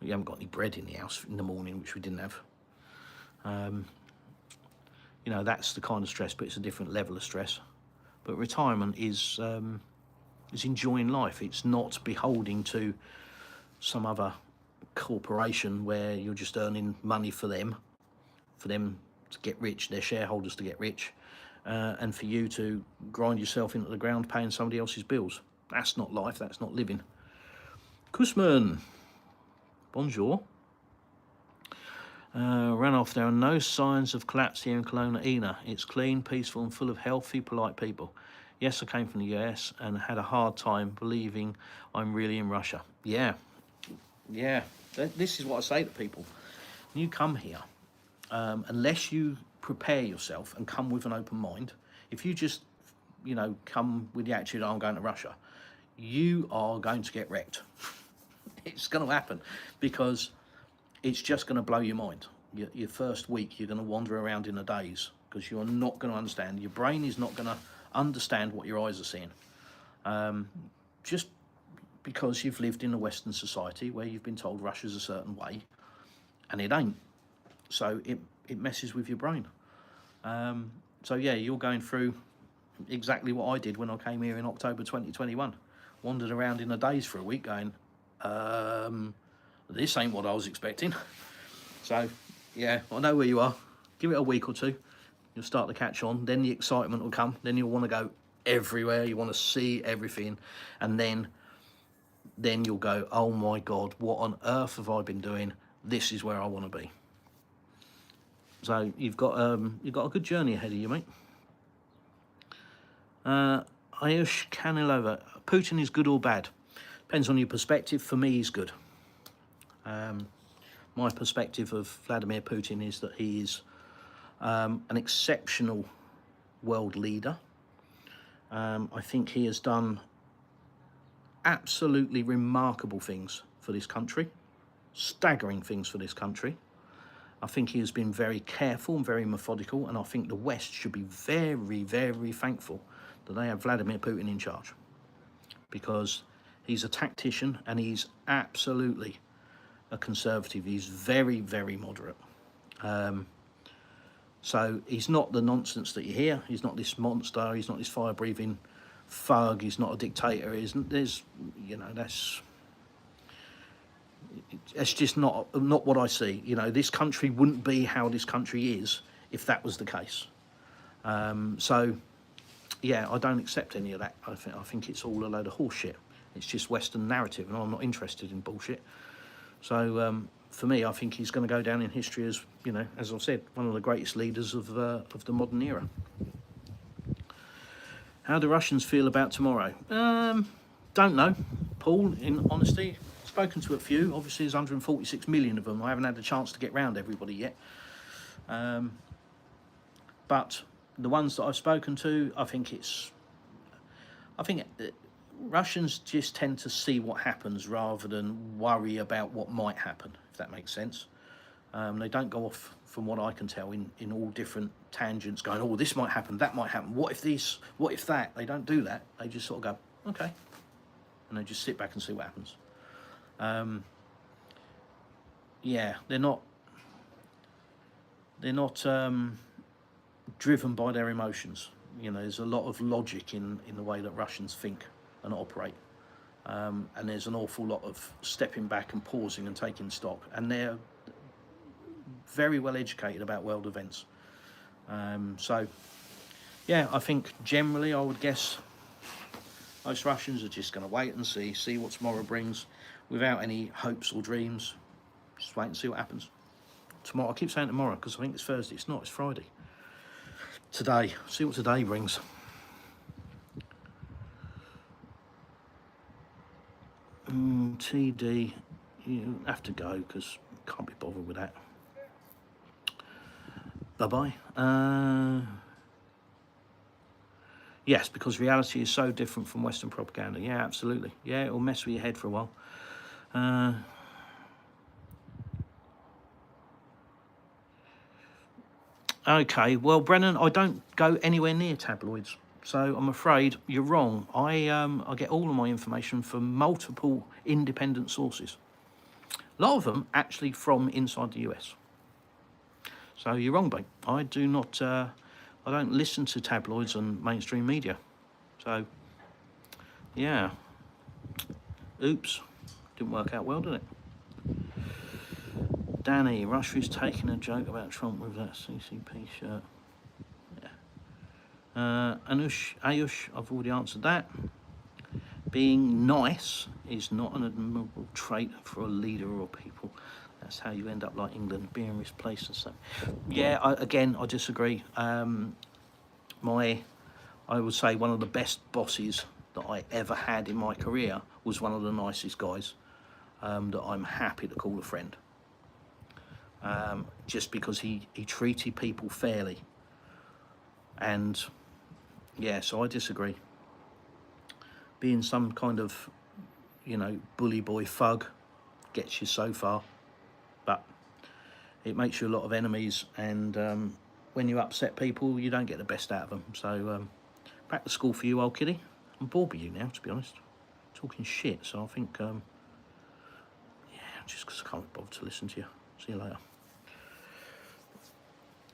You haven't got any bread in the house in the morning, which we didn't have. You know, that's the kind of stress, but it's a different level of stress. But retirement is enjoying life. It's not beholding to some other corporation where you're just earning money for them to get rich, their shareholders to get rich, and for you to grind yourself into the ground paying somebody else's bills. That's not life, that's not living. Kusman, bonjour. Ran off. There are no signs of collapse here in Kelowna. It's clean, peaceful and full of healthy, polite people. Yes, I came from the US and had a hard time believing I'm really in Russia. Yeah. This is what I say to people. When you come here, unless you prepare yourself and come with an open mind, if you just, you know, come with the attitude, I'm going to Russia, you are going to get wrecked. It's going to happen, because it's just going to blow your mind. Your first week, you're going to wander around in a daze, because you're not going to understand. Your brain is not going to understand what your eyes are seeing. Just because you've lived in a Western society where you've been told Russia's a certain way, and it ain't. So it messes with your brain. So yeah, you're going through exactly what I did when I came here in October 2021. Wandered around in a daze for a week going, this ain't what I was expecting. So yeah, I know where you are. Give it a week or two, you'll start to catch on. Then the excitement will come. Then you'll want to go everywhere. You want to see everything. And then you'll go, oh my God, what on earth have I been doing? This is where I want to be. So you've got a good journey ahead of you, mate. Ayush Kanilova, Putin is good or bad? Depends on your perspective. For me, he's good. My perspective of Vladimir Putin is that he is an exceptional world leader. I think he has done absolutely remarkable things for this country, staggering things for this country. I think he has been very careful and very methodical, and I think the West should be very, very thankful that they have Vladimir Putin in charge, because he's a tactician and he's absolutely a conservative. He's very, very moderate. So he's not the nonsense that you hear. He's not this monster. He's not this fire-breathing thug. He's not a dictator. There's, you know, that's just not what I see. You know, this country wouldn't be how this country is if that was the case. So yeah, I don't accept any of that. I think it's all a load of horseshit. It's just Western narrative, and I'm not interested in bullshit. So for me, I think he's going to go down in history as, you know, as I've said, one of the greatest leaders of the modern era. How do Russians feel about tomorrow? Don't know, Paul, in honesty. Spoken to a few. Obviously there's 146 million of them. I haven't had a chance to get round everybody yet. But the ones that I've spoken to, I think Russians just tend to see what happens rather than worry about what might happen, if that makes sense. They don't go off, from what I can tell, in all different tangents, going, oh, this might happen, that might happen, what if this, what if that? They don't do that. They just sort of go, okay. And they just sit back and see what happens. Yeah, they're not driven by their emotions. You know, there's a lot of logic in the way that Russians think and operate, and there's an awful lot of stepping back and pausing and taking stock, and they're very well educated about world events. So yeah, I think generally I would guess most Russians are just going to wait and see what tomorrow brings, without any hopes or dreams. Just wait and see what happens. Tomorrow, I keep saying tomorrow because I think it's Thursday. It's not, it's Friday. Today, see what today brings. TD, you have to go because can't be bothered with that. Bye-bye. Yes, because reality is so different from Western propaganda. Yeah, absolutely. Yeah, it'll mess with your head for a while. Okay, well, Brennan, I don't go anywhere near tabloids, so I'm afraid you're wrong. I get all of my information from multiple independent sources. A lot of them actually from inside the US. So you're wrong, mate. I do not. I don't listen to tabloids and mainstream media. So, yeah. Oops. Didn't work out well, did it? Danny, Russia is taking a joke about Trump with that CCP shirt. Yeah. Ayush, I've already answered that. Being nice is not an admirable trait for a leader or people. That's how you end up like England, being misplaced and so. Yeah, I disagree. I would say one of the best bosses that I ever had in my career was one of the nicest guys that I'm happy to call a friend. Just because he treated people fairly. And yeah, so I disagree. Being some kind of, bully boy thug gets you so far, but it makes you a lot of enemies, and when you upset people, you don't get the best out of them. So back to school for you, old kiddie. I'm bored with you now, to be honest. Talking shit, so I think, just because I can't bother to listen to you. See you later.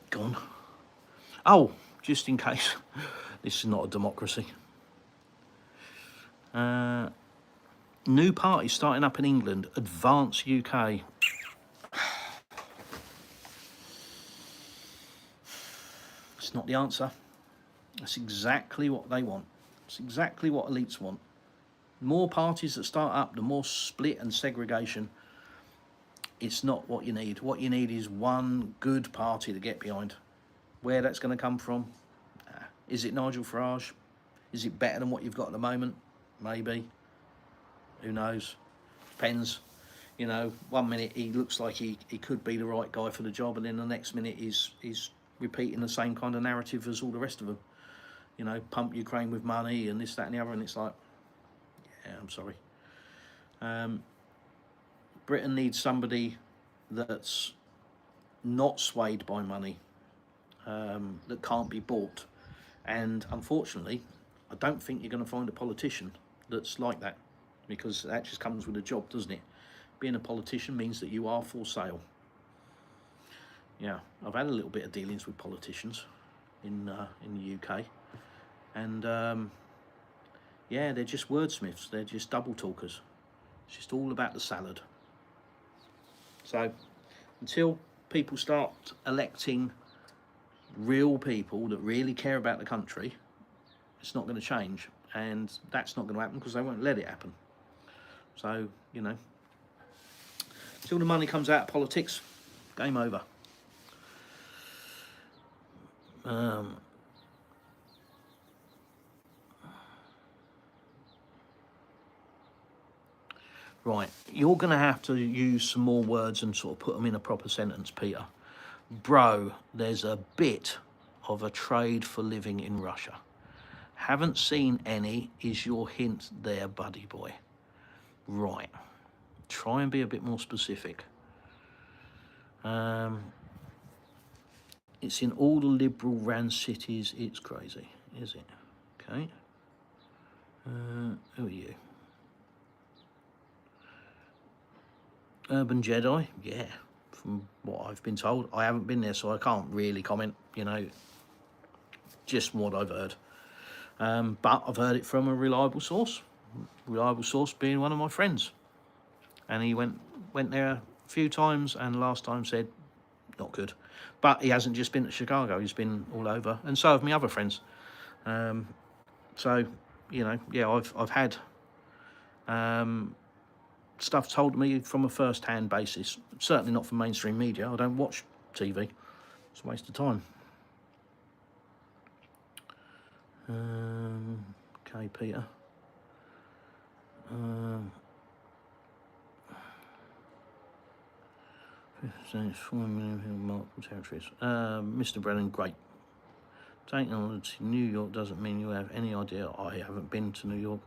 Gone. Oh, just in case, this is not a democracy. New party starting up in England, Advance UK. It's not the answer. That's exactly what they want. It's exactly what elites want. More parties that start up, the more split and segregation. It's not what you need. What you need is one good party to get behind. Where that's going to come from? Is it Nigel Farage? Is it better than what you've got at the moment? Maybe. Who knows? Depends. 1 minute he looks like he could be the right guy for the job, and then the next minute he's repeating the same kind of narrative as all the rest of them. Pump Ukraine with money and this, that, and the other, and it's like, yeah, I'm sorry. Britain needs somebody that's not swayed by money, that can't be bought. And unfortunately, I don't think you're going to find a politician that's like that, because that just comes with a job, doesn't it? Being a politician means that you are for sale. Yeah, I've had a little bit of dealings with politicians in the UK, and yeah, they're just wordsmiths. They're just double talkers. It's just all about the salad. So until people start electing real people that really care about the country, it's not going to change, and that's not going to happen because they won't let it happen. So, until the money comes out of politics, game over. Right, you're going to have to use some more words and sort of put them in a proper sentence, Peter. Bro, there's a bit of a trade for living in Russia. Haven't seen any, is your hint there, buddy boy. Right, try and be a bit more specific. It's in all the liberal ran cities. It's crazy, is it? Okay. Who are you? Urban Jedi, yeah, from what I've been told. I haven't been there, so I can't really comment, just what I've heard. But I've heard it from a reliable source being one of my friends. And he went there a few times, and last time said, not good. But he hasn't just been to Chicago, he's been all over, and so have my other friends. So, yeah, I've had stuff told to me from a first-hand basis. Certainly not from mainstream media. I don't watch TV. It's a waste of time. Okay, Peter. So it's 4 million people, multiple territories. Mr. Brennan, great. Taking on to New York doesn't mean you have any idea. I haven't been to New York.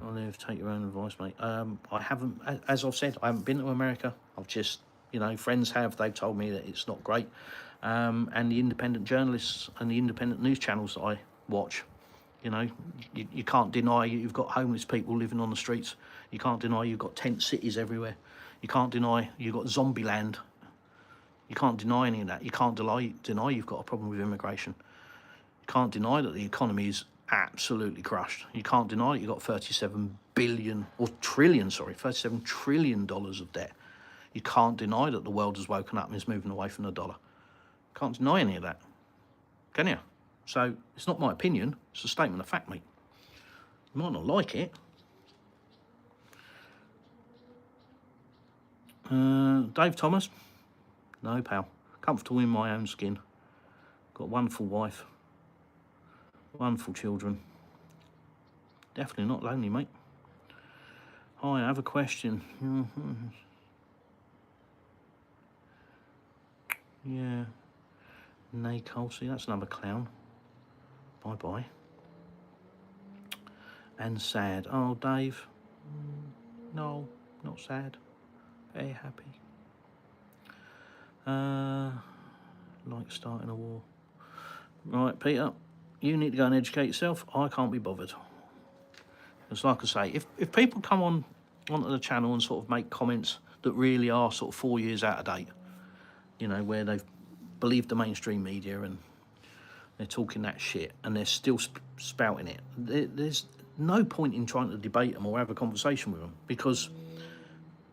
I'll live, take your own advice, mate. I haven't, as I've said, I haven't been to America. I've just, you know, friends have. They've told me that it's not great. And the independent journalists and the independent news channels that I watch, you know, you can't deny you've got homeless people living on the streets. You can't deny you've got tent cities everywhere. You can't deny you've got zombie land. You can't deny any of that. You can't deny you've got a problem with immigration. You can't deny that the economy is absolutely crushed. You can't deny you've got 37 trillion dollars of debt. You can't deny that the world has woken up and is moving away from the dollar. You can't deny any of that, can you? So it's not my opinion, it's a statement of fact, mate. You might not like it. Dave Thomas, no pal. Comfortable in my own skin. Got a wonderful wife. Wonderful children. Definitely not lonely, mate. Hi, I have a question. Yeah. Nay, Cole, see, that's another clown. Bye-bye. And sad. Oh, Dave. No, not sad. Very happy. Like starting a war. Right, Peter, you need to go and educate yourself. I can't be bothered. It's like I say, if people come onto the channel and sort of make comments that really are sort of 4 years out of date, you know, where they've believed the mainstream media and they're talking that shit and they're still spouting it, there's no point in trying to debate them or have a conversation with them, because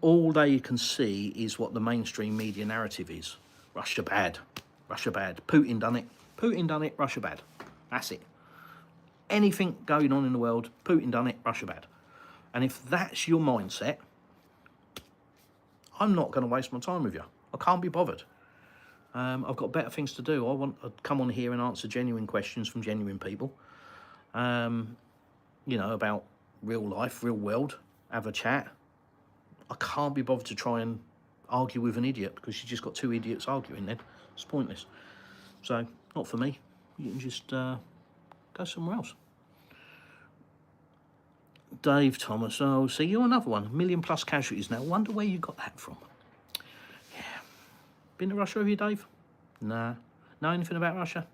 all they can see is what the mainstream media narrative is. Russia bad, Russia bad, Putin done it, Russia bad. That's it. Anything going on in the world, Putin done it, Russia bad. And if that's your mindset, I'm not going to waste my time with you. I can't be bothered. I've got better things to do. I want to come on here and answer genuine questions from genuine people. You know, about real life, real world, have a chat. I can't be bothered to try and argue with an idiot, because you just got two idiots arguing then. It's pointless. So, not for me. You can just go somewhere else. Dave Thomas, oh, see, you're another one. 1 million plus casualties now. Wonder where you got that from. Yeah. Been to Russia, have you, Dave? Nah. Know anything about Russia?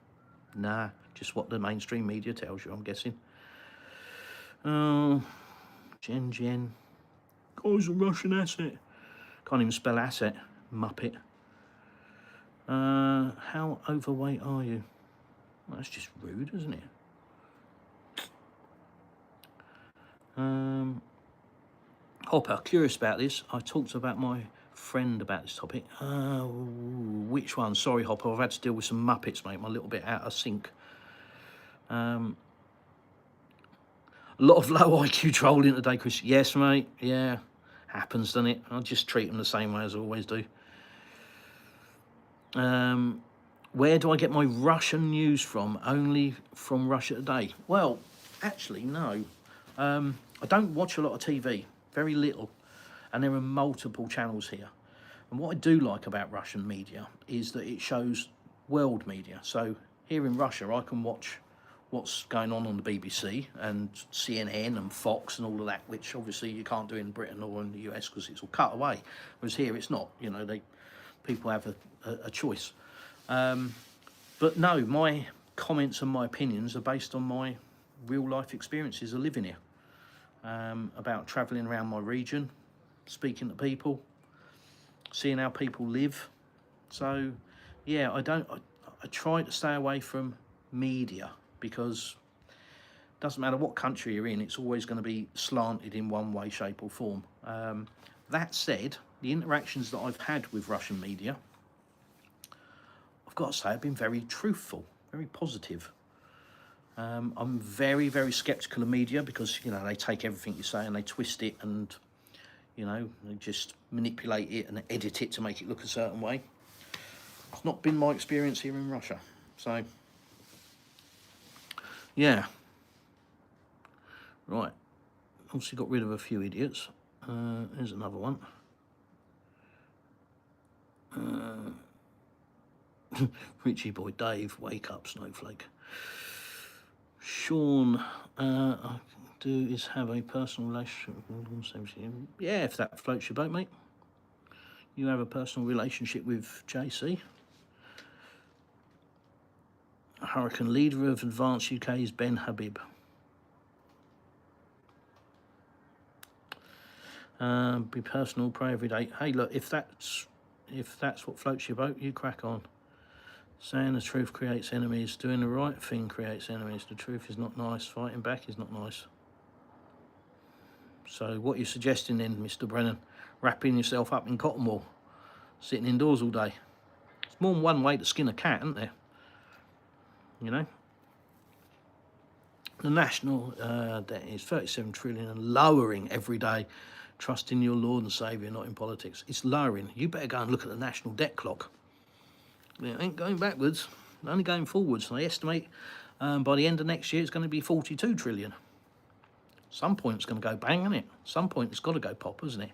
Nah. Just what the mainstream media tells you, I'm guessing. Oh, Jen. Guy's a Russian asset. Can't even spell asset. Muppet. How overweight are you? Well, that's just rude, isn't it? Hopper, curious about this. I talked about my friend about this topic. Which one? Sorry, Hopper, I've had to deal with some Muppets, mate. I'm a little bit out of sync. A lot of low IQ trolling today, Chris. Yes, mate. Yeah, happens, doesn't it? I'll just treat them the same way as I always do. Where do I get my Russian news from? Only from Russia Today. Well, actually, no. I don't watch a lot of TV, very little, and there are multiple channels here. And what I do like about Russian media is that it shows world media. So here in Russia, I can watch what's going on the BBC and CNN and Fox and all of that, which obviously you can't do in Britain or in the US because it's all cut away. Whereas here it's not, you know, people have a choice. But no, my comments and my opinions are based on my real life experiences of living here, about travelling around my region, speaking to people, seeing how people live. So yeah, I try to stay away from media, because it doesn't matter what country you're in, it's always going to be slanted in one way, shape or form. That said, the interactions that I've had with Russian media, I've got to say, have been very truthful, very positive. I'm very, very sceptical of media, because, you know, they take everything you say and they twist it and, you know, they just manipulate it and edit it to make it look a certain way. It's not been my experience here in Russia. So, yeah. Right. Obviously got rid of a few idiots. Here's another one. Richie boy, Dave, wake up, snowflake. Sean, I do is have a personal relationship with yeah, if that floats your boat, mate. You have a personal relationship with JC. Hurricane leader of Advanced UK is Ben Habib. Be personal, pray every day. Hey, look, if that's what floats your boat, you crack on. Saying the truth creates enemies. Doing the right thing creates enemies. The truth is not nice. Fighting back is not nice. So what you're suggesting then, Mr. Brennan, wrapping yourself up in cotton wool, sitting indoors all day. It's more than one way to skin a cat, isn't there? You know? The national debt is 37 trillion and lowering every day. Trust in your Lord and Saviour, not in politics. It's lowering. You better go and look at the national debt clock. It ain't going backwards, only going forwards. I estimate by the end of next year it's going to be 42 trillion. Some point it's going to go bang, isn't it? Some point it's got to go pop, isn't it?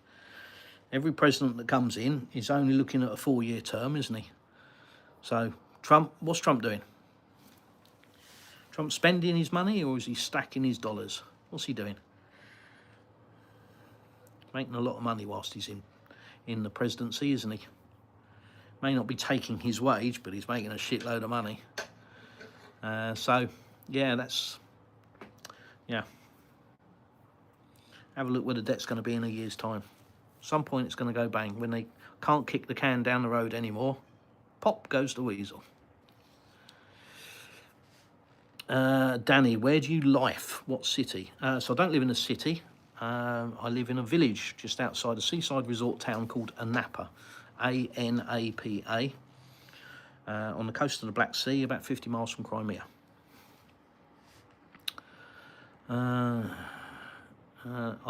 Every president that comes in is only looking at a 4-year term, isn't he? So Trump, what's Trump doing? Trump spending his money, or is he stacking his dollars? What's he doing? Making a lot of money whilst he's in the presidency, isn't he? May not be taking his wage, but he's making a shitload of money. So, yeah, that's... Yeah. Have a look where the debt's going to be in a year's time. Some point it's going to go bang. When they can't kick the can down the road anymore, pop goes the weasel. Danny, where do you life? What city? So I don't live in a city. I live in a village just outside a seaside resort town called Anapa, A-N-A-P-A, on the coast of the Black Sea, about 50 miles from Crimea. I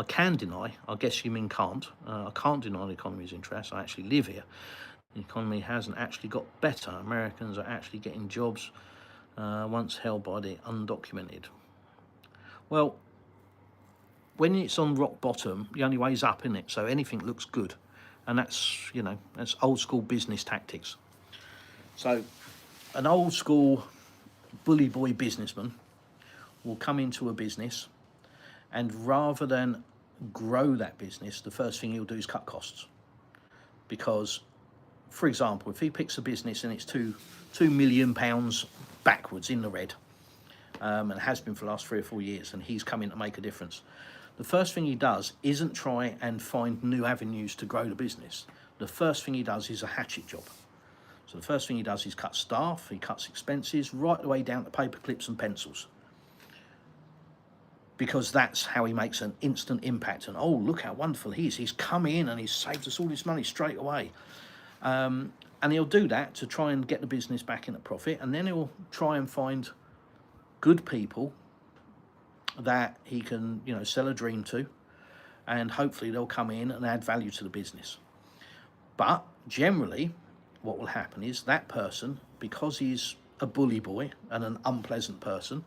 can deny, I guess you mean can't, I can't deny the economy's interest. I actually live here. The economy hasn't actually got better. Americans are actually getting jobs once held by the undocumented. Well, when it's on rock bottom, the only way is up, isn't it? So anything looks good. And that's, you know, that's old school business tactics. So an old school bully boy businessman will come into a business, and rather than grow that business, the first thing he'll do is cut costs. Because, for example, if he picks a business and it's £2 million backwards in the red, and has been for the last 3 or 4 years, and he's come in to make a difference, the first thing he does isn't try and find new avenues to grow the business. The first thing he does is a hatchet job. So the first thing he does is cut staff, he cuts expenses, right the way down to paper clips and pencils. Because that's how he makes an instant impact. And, oh, look how wonderful he is. He's come in and he's saved us all this money straight away. And he'll do that to try and get the business back in a profit. And then he'll try and find good people that he can, you know, sell a dream to, and hopefully they'll come in and add value to the business. But generally what will happen is that person, because he's a bully boy and an unpleasant person,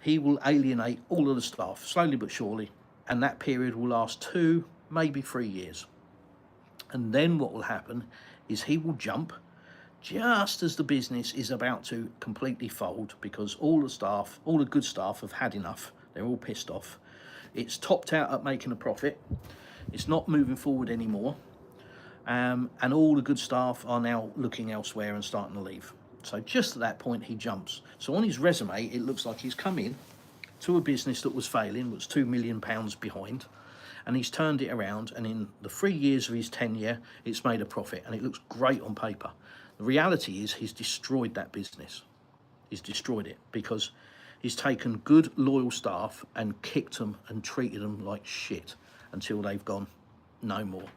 he will alienate all of the staff slowly but surely, and that period will last 2, maybe 3 years. And then what will happen is he will jump just as the business is about to completely fold, because all the staff, all the good staff have had enough. They're all pissed off. It's topped out at making a profit. It's not moving forward anymore. And all the good staff are now looking elsewhere and starting to leave. So just at that point, he jumps. So on his resume, it looks like he's come in to a business that was failing, was £2 million behind, and he's turned it around, and in the 3 years of his tenure, it's made a profit, and it looks great on paper. The reality is he's destroyed that business. He's destroyed it because he's taken good, loyal staff and kicked them and treated them like shit until they've gone no more.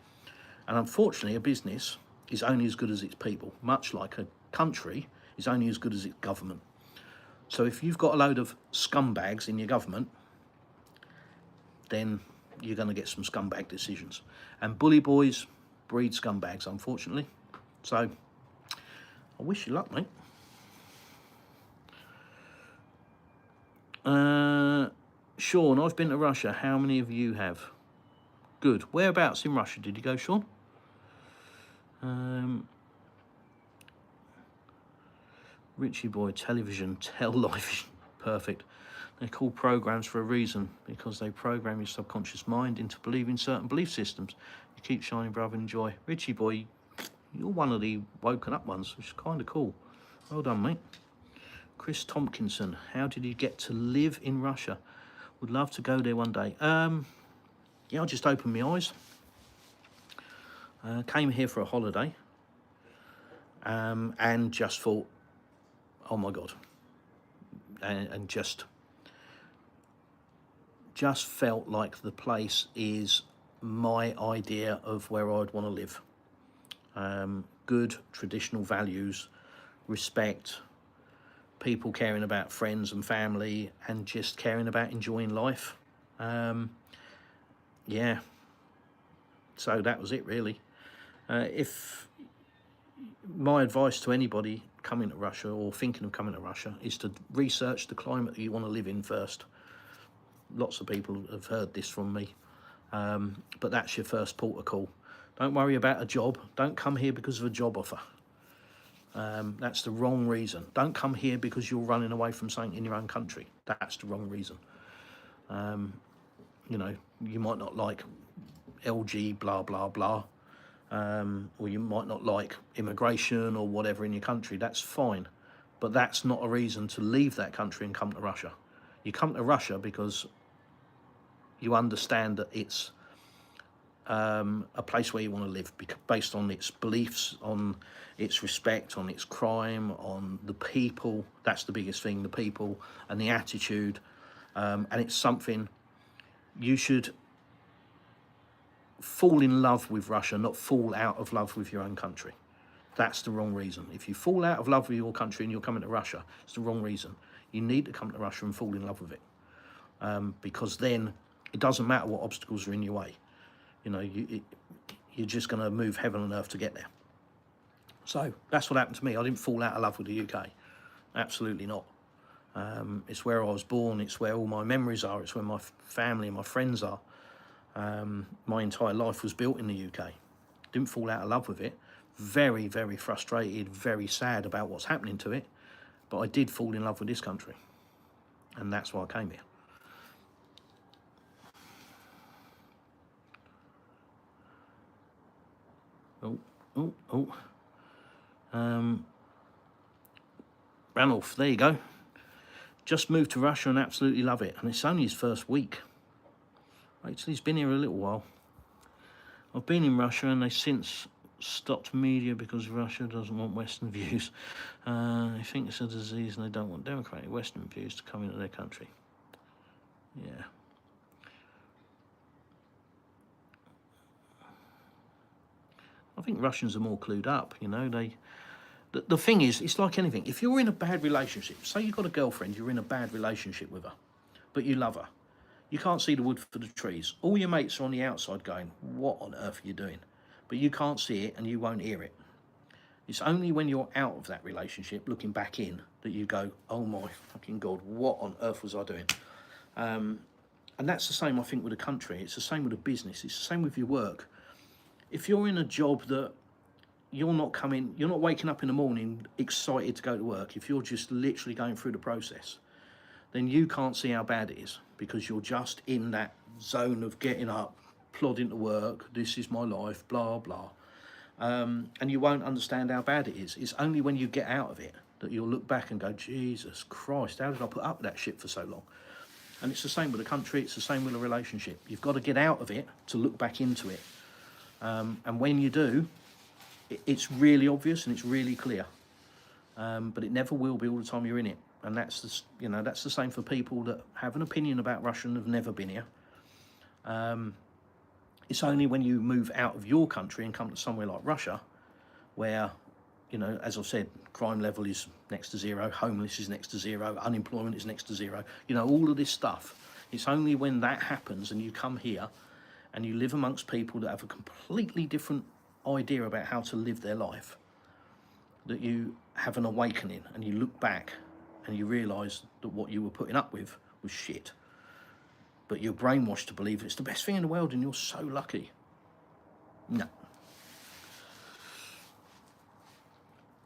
And unfortunately, a business is only as good as its people, much like a country is only as good as its government. So if you've got a load of scumbags in your government, then you're going to get some scumbag decisions. And bully boys breed scumbags, unfortunately. So I wish you luck, mate. Sean, I've been to Russia. How many of you have? Good. Whereabouts in Russia did you go, Sean? Richie boy, television, television, perfect. They're called programs for a reason, because they program your subconscious mind into believing certain belief systems. You keep shining, brother, enjoy. Richie boy, you're one of the woken up ones, which is kind of cool. Well done, mate. Chris Tompkinson, how did you get to live in Russia? Would love to go there one day. Yeah, I just opened my eyes. Came here for a holiday, and just thought, oh my God, and just felt like the place is my idea of where I'd want to live. Good traditional values, respect, people caring about friends and family, and just caring about enjoying life. Yeah, so that was it really. If my advice to anybody coming to Russia or thinking of coming to Russia is to research the climate that you want to live in first. Lots of people have heard this from me, but that's your first port of call. Don't worry about a job. Don't come here because of a job offer. That's the wrong reason. Don't come here because you're running away from something in your own country. That's the wrong reason. You know, you might not like LG blah blah blah, or you might not like immigration or whatever in your country. That's fine, but that's not a reason to leave that country and come to Russia. You come to Russia because you understand that it's a place where you want to live, based on its beliefs, on its respect, on its crime, on the people. That's the biggest thing, the people and the attitude. And it's something you should fall in love with Russia, not fall out of love with your own country. That's the wrong reason. If you fall out of love with your country and you're coming to Russia, it's the wrong reason. You need to come to Russia and fall in love with it, because then it doesn't matter what obstacles are in your way. You know, you're just going to move heaven and earth to get there. So that's what happened to me. I didn't fall out of love with the UK. Absolutely not. It's where I was born. It's where all my memories are. It's where my family and my friends are. My entire life was built in the UK. Didn't fall out of love with it. Very, very frustrated, very sad about what's happening to it. But I did fall in love with this country. And that's why I came here. Ranulph, there you go. Just moved to Russia and absolutely love it. And it's only his first week. Actually, he's been here a little while. I've been in Russia and they since stopped media because Russia doesn't want Western views. They think it's a disease and they don't want democratic Western views to come into their country. Yeah. I think Russians are more clued up, you know. The thing is, it's like anything. If you're in a bad relationship, say you've got a girlfriend, you're in a bad relationship with her, but you love her. You can't see the wood for the trees. All your mates are on the outside going, what on earth are you doing? But you can't see it and you won't hear it. It's only when you're out of that relationship, looking back in, that you go, oh my fucking God, what on earth was I doing? And that's the same, I think, with a country. It's the same with a business. It's the same with your work. If you're in a job that you're not waking up in the morning excited to go to work, if you're just literally going through the process, then you can't see how bad it is, because you're just in that zone of getting up, plodding to work, this is my life, blah, blah. And you won't understand how bad it is. It's only when you get out of it that you'll look back and go, Jesus Christ, how did I put up with that shit for so long? And it's the same with a country, it's the same with a relationship. You've got to get out of it to look back into it. And when you do, it's really obvious and it's really clear. But it never will be all the time you're in it. And that's the same for people that have an opinion about Russia and have never been here. It's only when you move out of your country and come to somewhere like Russia, where, you know, as I've said, crime level is next to zero, homeless is next to zero, unemployment is next to zero, you know, all of this stuff. It's only when that happens and you come here and you live amongst people that have a completely different idea about how to live their life, that you have an awakening and you look back and you realise that what you were putting up with was shit. But you're brainwashed to believe it's the best thing in the world and you're so lucky. No.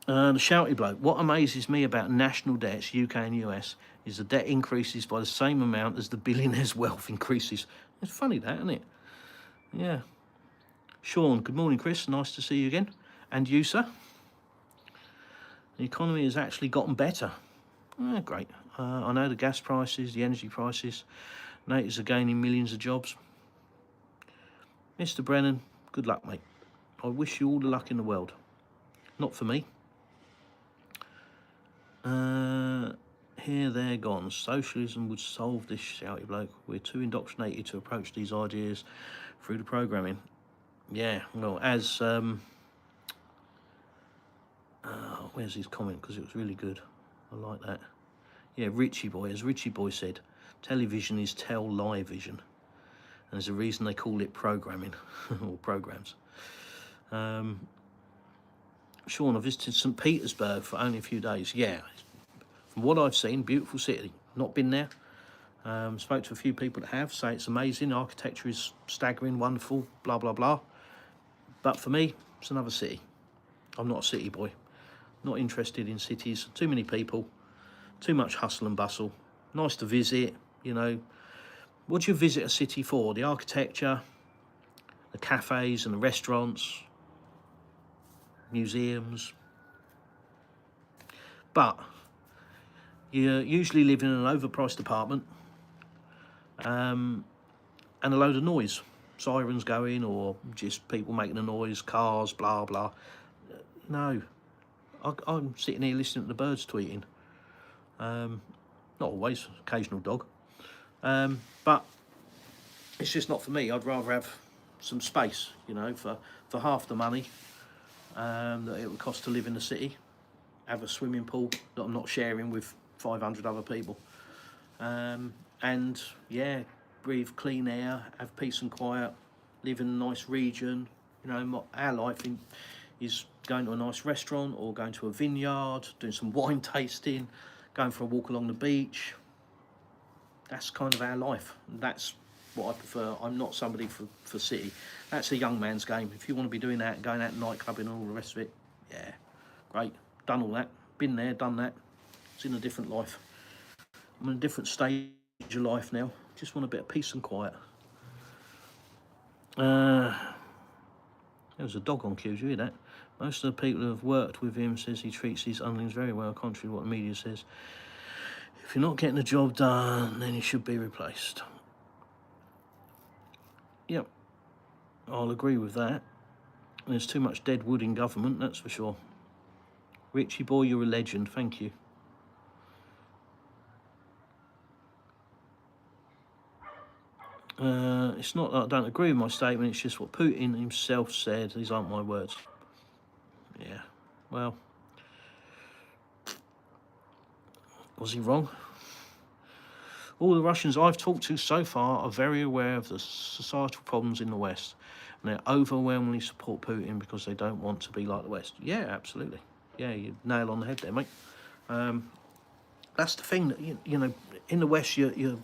The shouty bloke. What amazes me about national debts, UK and US, is the debt increases by the same amount as the billionaire's wealth increases. It's funny that, isn't it? Yeah. Sean, good morning, Chris. Nice to see you again. And you, sir? The economy has actually gotten better. Great. I know the gas prices, the energy prices, natives are gaining millions of jobs. Mr. Brennan, good luck, mate. I wish you all the luck in the world. Not for me. Here they're gone. Socialism would solve this, shouty bloke. We're too indoctrinated to approach these ideas through the programming. Yeah, well, as where's his comment? Because it was really good. I like that. Yeah, Richie boy, as Richie boy said, television is tell-lie vision. And there's a reason they call it programming, or programs. Sean, I visited St. Petersburg for only a few days. Yeah, from what I've seen, beautiful city. Not been there. Spoke to a few people that have, say it's amazing. Architecture is staggering, wonderful, blah, blah, blah. But for me, it's another city. I'm not a city boy. Not interested in cities. Too many people. Too much hustle and bustle. Nice to visit, you know. What do you visit a city for? The architecture, the cafes and the restaurants, museums. But you usually live in an overpriced apartment and a load of noise. Sirens going or just people making a noise, cars, blah, blah. No. I'm sitting here listening to the birds tweeting. Not always, occasional dog. But it's just not for me. I'd rather have some space, you know, for half the money that it would cost to live in the city. Have a swimming pool that I'm not sharing with 500 other people. And, yeah, breathe clean air, have peace and quiet, live in a nice region. You know, our life is going to a nice restaurant or going to a vineyard, doing some wine tasting, going for a walk along the beach. That's kind of our life. That's what I prefer. I'm not somebody for city. That's a young man's game. If you want to be doing that, going out nightclubbing and all the rest of it, yeah, great. Done all that. Been there, done that. It's in a different life. I'm in a different stage of life now. Just want a bit of peace and quiet. There was a dog on cue, did you hear that? Most of the people who have worked with him says he treats these underlings very well, contrary to what the media says. If you're not getting the job done, then he should be replaced. Yep, I'll agree with that. There's too much dead wood in government, that's for sure. Richie boy, you're a legend, thank you. It's not that I don't agree with my statement, it's just what Putin himself said. These aren't my words. Yeah, well, was he wrong? All the Russians I've talked to so far are very aware of the societal problems in the West, and they overwhelmingly support Putin because they don't want to be like the West. Yeah, absolutely. Yeah, you nail on the head there, mate. That's the thing that you know, in the West, you're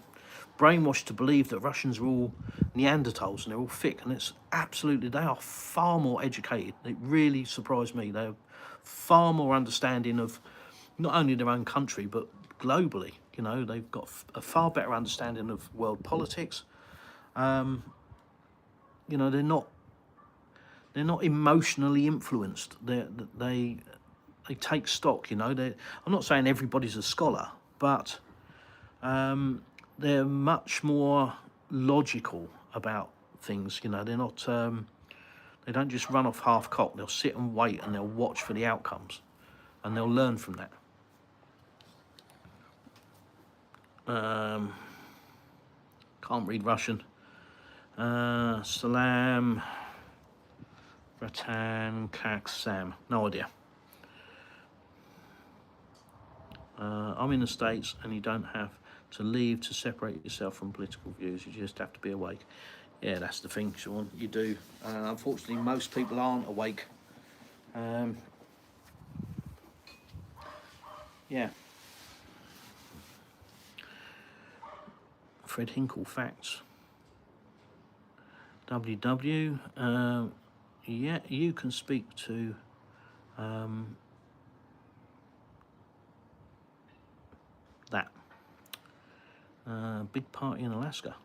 brainwashed to believe that Russians are all Neanderthals and they're all thick, and it's absolutely, they are far more educated. It really surprised me. They're far more understanding of not only their own country but globally. You know, they've got a far better understanding of world politics. You know, they're not emotionally influenced. They take stock. You know, I'm not saying everybody's a scholar, but they're much more logical about things. You know, they're not. They don't just run off half cocked. They'll sit and wait and they'll watch for the outcomes, and they'll learn from that. Can't read Russian. Salam, Ratan, Kak, Sam. No idea. I'm in the States, and you don't have to leave to separate yourself from political views. You just have to be awake. Yeah, that's the thing, Sean. You do. Unfortunately, most people aren't awake. Yeah. Fred Hinkle, facts. WW. Yeah, you can speak to Big party in Alaska.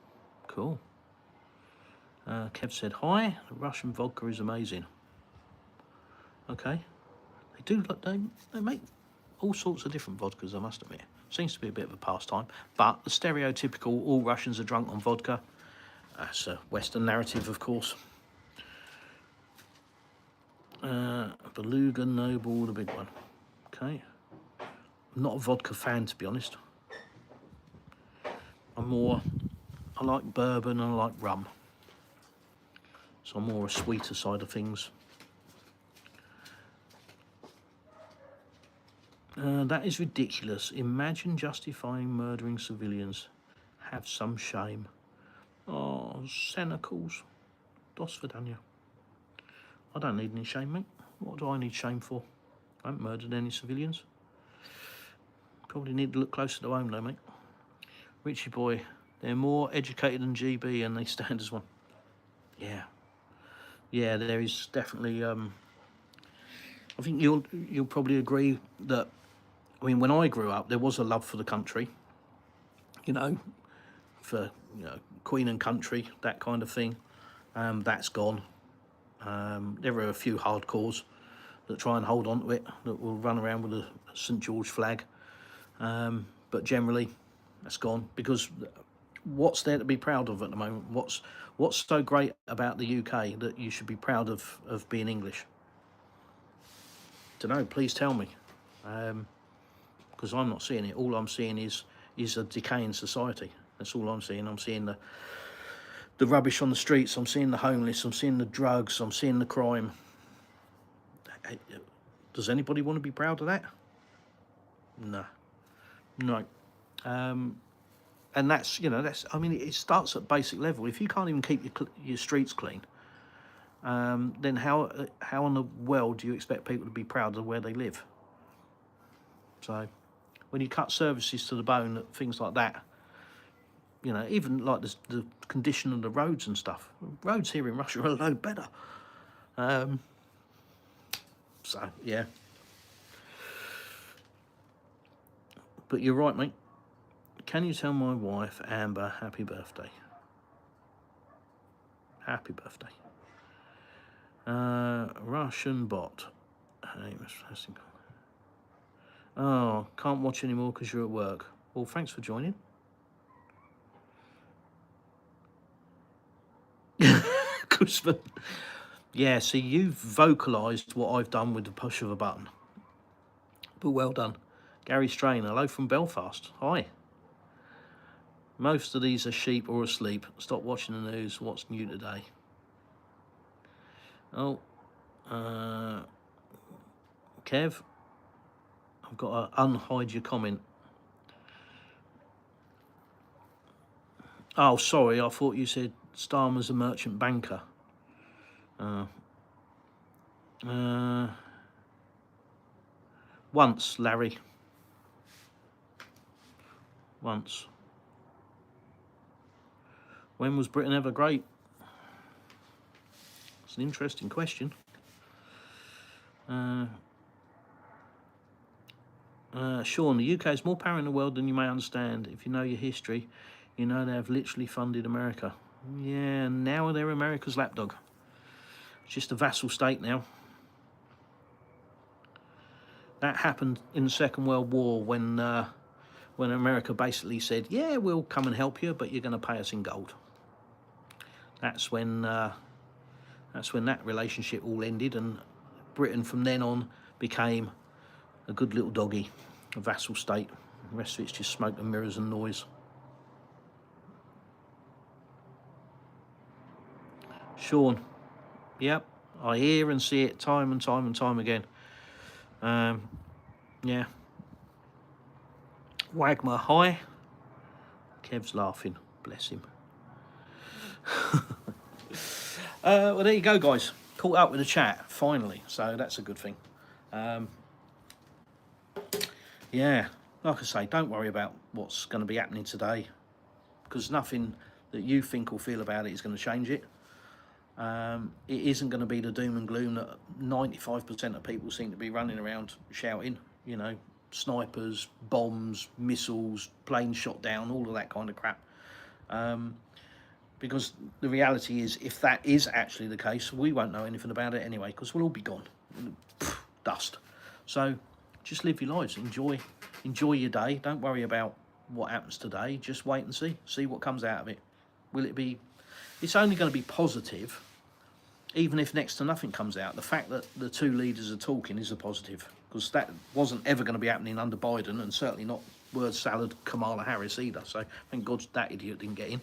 Cool. Kev said, hi, the Russian vodka is amazing. Okay. They make all sorts of different vodkas, I must admit. Seems to be a bit of a pastime. But the stereotypical, all Russians are drunk on vodka. That's a Western narrative, of course. Beluga Noble, the big one. Okay. I'm not a vodka fan, to be honest. I like bourbon and I like rum. So I'm more a sweeter side of things. That is ridiculous. Imagine justifying murdering civilians. Have some shame. Oh, Senecals. Dos Vidania. I don't need any shame, mate. What do I need shame for? I haven't murdered any civilians. Probably need to look closer to home though, mate. Richie boy, they're more educated than GB and they stand as one. Yeah. Yeah, there is definitely I think you'll probably agree that, I mean, when I grew up there was a love for the country, you know, for, you know, Queen and country, that kind of thing. That's gone. There are a few hardcores that try and hold on to it, that will run around with a St George flag, but generally that's gone, because what's there to be proud of at the moment? What's so great about the UK that you should be proud of being English? Don't know, please tell me, because I'm not seeing it. All I'm seeing is a decaying society. That's all I'm seeing. I'm seeing the rubbish on the streets, I'm seeing the homeless, I'm seeing the drugs, I'm seeing the crime. Does anybody want to be proud of that? No. And that's, you know, I mean, it starts at basic level. If you can't even keep your streets clean, then how in the world do you expect people to be proud of where they live? So when you cut services to the bone, things like that, you know, even like the condition of the roads and stuff. Roads here in Russia are a load better. So, yeah. But you're right, mate. Can you tell my wife, Amber, happy birthday? Happy birthday. Russian bot. Oh, can't watch anymore because you're at work. Well, thanks for joining. Guzman. Yeah, see, you've vocalised what I've done with the push of a button. But well done. Gary Strain, hello from Belfast. Hi. Most of these are sheep or asleep. Stop watching the news. What's new today? Oh, Kev, I've got to unhide your comment. Oh, sorry, I thought you said Starmer's a merchant banker. Once, Larry. Once. When was Britain ever great? It's an interesting question. Sean, the UK is more power in the world than you may understand. If you know your history, you know they have literally funded America. Yeah, now they're America's lapdog. It's just a vassal state now. That happened in the Second World War when America basically said, yeah, we'll come and help you, but you're going to pay us in gold. That's when that relationship all ended, and Britain from then on became a good little doggy, a vassal state. The rest of it's just smoke and mirrors and noise. Sean, yep, I hear and see it time and time and time again. Yeah. Wagmer, hi. Kev's laughing, bless him. Well, there you go, guys. Caught up with the chat, finally. So that's a good thing. Yeah, like I say, don't worry about what's going to be happening today, because nothing that you think or feel about it is going to change it. It isn't going to be the doom and gloom that 95% of people seem to be running around shouting. You know, snipers, bombs, missiles, planes shot down, all of that kind of crap. Because the reality is, if that is actually the case, we won't know anything about it anyway, because we'll all be gone. Dust. So just live your lives. Enjoy your day. Don't worry about what happens today. Just wait and see what comes out of it. Will it be... It's only going to be positive, even if next to nothing comes out. The fact that the two leaders are talking is a positive, because that wasn't ever going to be happening under Biden, and certainly not word salad Kamala Harris either. So thank God that idiot didn't get in.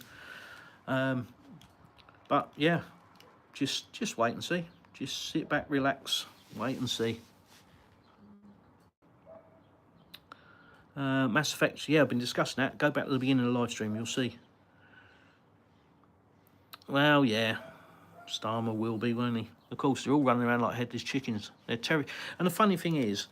But yeah, just wait and see. Just sit back, relax, wait and see. Mass Effect, yeah, I've been discussing that. Go back to the beginning of the live stream, you'll see. Well, yeah, Starmer will be, won't he? Of course, they're all running around like headless chickens. They're terrible. And the funny thing is,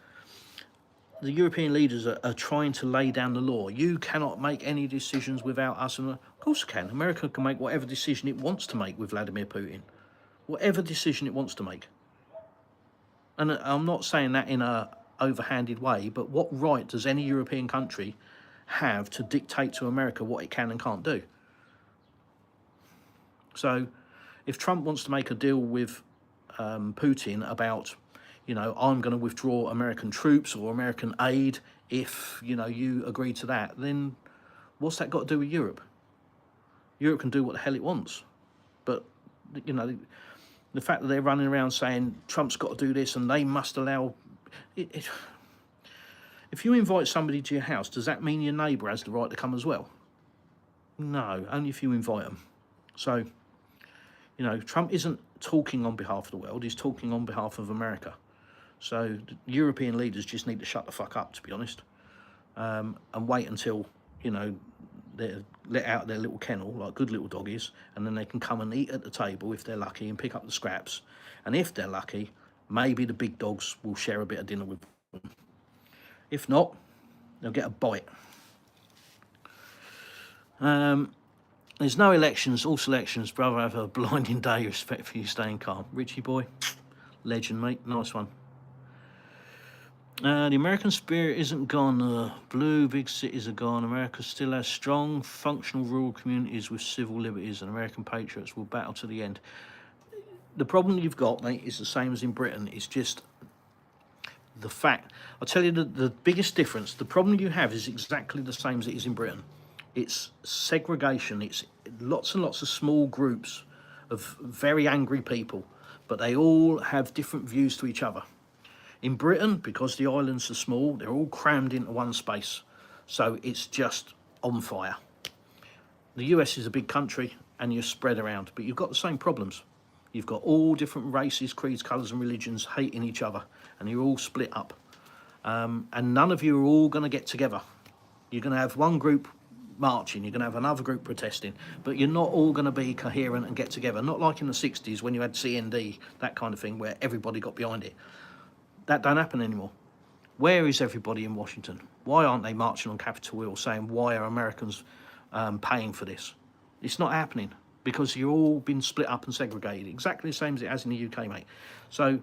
the European leaders are trying to lay down the law. You cannot make any decisions without us. And of course it can. America can make whatever decision it wants to make with Vladimir Putin. Whatever decision it wants to make. And I'm not saying that in a overhanded way, but what right does any European country have to dictate to America what it can and can't do? So if Trump wants to make a deal with Putin about, you know, I'm going to withdraw American troops or American aid if, you know, you agree to that, then what's that got to do with Europe? Europe can do what the hell it wants. But, you know, the fact that they're running around saying Trump's got to do this and they must allow... If you invite somebody to your house, does that mean your neighbour has the right to come as well? No, only if you invite them. So, you know, Trump isn't talking on behalf of the world, he's talking on behalf of America. So the European leaders just need to shut the fuck up, to be honest, and wait until, you know, they're let out of their little kennel like good little doggies, and then they can come and eat at the table if they're lucky and pick up the scraps. And if they're lucky, maybe the big dogs will share a bit of dinner with them. If not, they'll get a bite. There's no elections, all selections. Brother, have a blinding day. Respect for you staying calm. Richie boy, legend, mate. Nice one. The American spirit isn't gone. Blue big cities are gone. America still has strong, functional rural communities with civil liberties, and American patriots will battle to the end. The problem you've got, mate, is the same as in Britain. It's just the fact. I'll tell you the biggest difference. The problem you have is exactly the same as it is in Britain. It's segregation. It's lots and lots of small groups of very angry people, but they all have different views to each other. In Britain, because the islands are small, they're all crammed into one space. So it's just on fire. The US is a big country and you're spread around, but you've got the same problems. You've got all different races, creeds, colours and religions hating each other, and you're all split up. And none of you are all going to get together. You're going to have one group marching, you're going to have another group protesting, but you're not all going to be coherent and get together. Not like in the 60s when you had CND, that kind of thing, where everybody got behind it. That don't happen anymore. Where is everybody in Washington? Why aren't they marching on Capitol Hill saying, why are Americans paying for this? It's not happening because you're all been split up and segregated, exactly the same as it has in the UK, mate. So,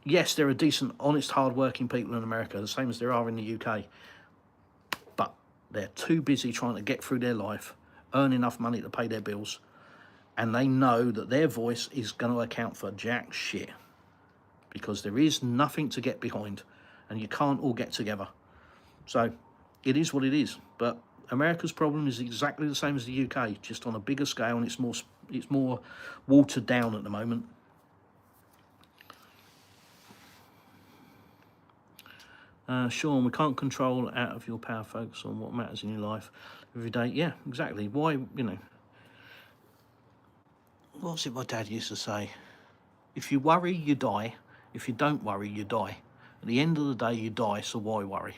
yes, there are decent, honest, hard-working people in America, the same as there are in the UK, but they're too busy trying to get through their life, earn enough money to pay their bills, and they know that their voice is going to account for jack shit. Because there is nothing to get behind and you can't all get together. So it is what it is. But America's problem is exactly the same as the UK, just on a bigger scale, and it's more watered down at the moment. Sean, we can't control out of your power, focus on what matters in your life every day. Yeah, exactly. Why, you know, what's it my dad used to say? If you worry, you die. If you don't worry, you die. At the end of the day, you die, so why worry?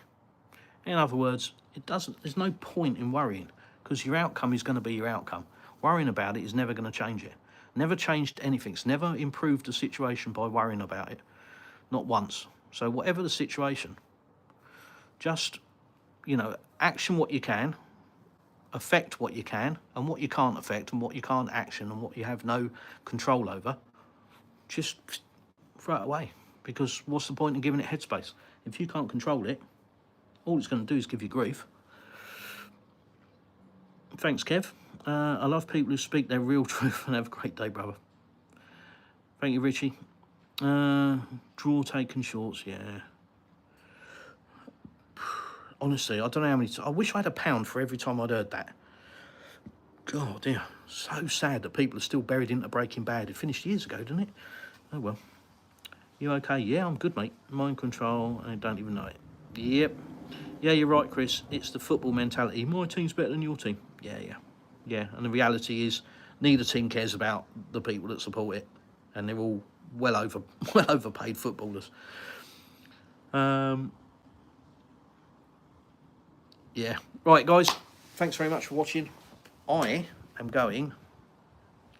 In other words, there's no point in worrying, because your outcome is going to be your outcome. Worrying about it is never going to change it. Never changed anything. It's never improved the situation by worrying about it. Not once. So whatever the situation, just, you know, action what you can, affect what you can, and what you can't affect, and what you can't action, and what you have no control over, just throw it away, because what's the point in giving it headspace? If you can't control it, All it's going to do is give you grief. Thanks, Kev. I love people who speak their real truth, and have a great day, brother. Thank you, Richie. Draw taken shorts, yeah. Honestly, I don't know how many. I wish I had £1 for every time I'd heard that. God, dear. So sad that people are still buried into Breaking Bad. It finished years ago, didn't it? Oh, well. You okay? Yeah, I'm good, mate. Mind control, I don't even know it. Yep. Yeah, you're right, Chris. It's the football mentality. My team's better than your team. Yeah. Yeah, and the reality is neither team cares about the people that support it. And they're all well overpaid footballers. Yeah. Right, guys. Thanks very much for watching. I am going.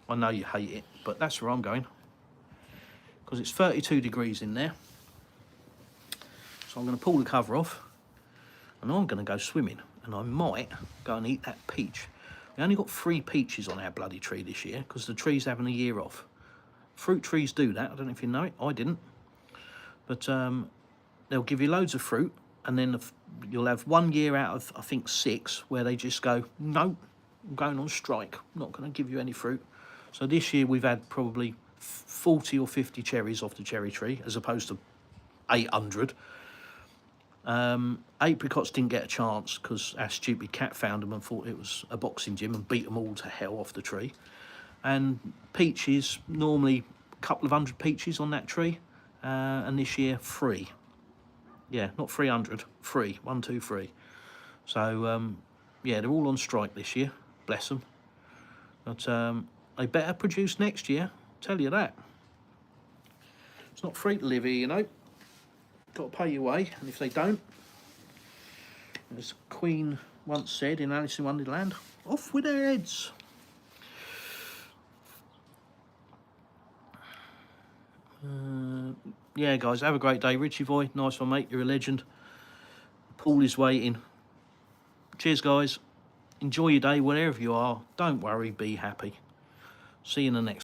I know you hate it, but that's where I'm going. Because it's 32 degrees in there. So I'm going to pull the cover off. And I'm going to go swimming. And I might go and eat that peach. We only got 3 peaches on our bloody tree this year. Because the tree's having a year off. Fruit trees do that. I don't know if you know it. I didn't. But they'll give you loads of fruit. And then you'll have 1 year out of, I think, 6, where they just go, no, I'm going on strike. I'm not going to give you any fruit. So this year we've had probably 40 or 50 cherries off the cherry tree, as opposed to 800. Apricots didn't get a chance because our stupid cat found them and thought it was a boxing gym and beat them all to hell off the tree. And peaches, normally a couple of 100 peaches on that tree, and this year 3. Yeah, not 300, 3. 1, 2, 3. So, yeah, they're all on strike this year. Bless them. But they better produce next year. Tell you that. It's not free to live here, you know. Got to pay your way, and if they don't, as the Queen once said in Alice in Wonderland, off with their heads. Yeah, guys, have a great day. Richie Boy, nice one, mate. You're a legend. Paul is waiting. Cheers, guys. Enjoy your day, wherever you are. Don't worry, be happy. See you in the next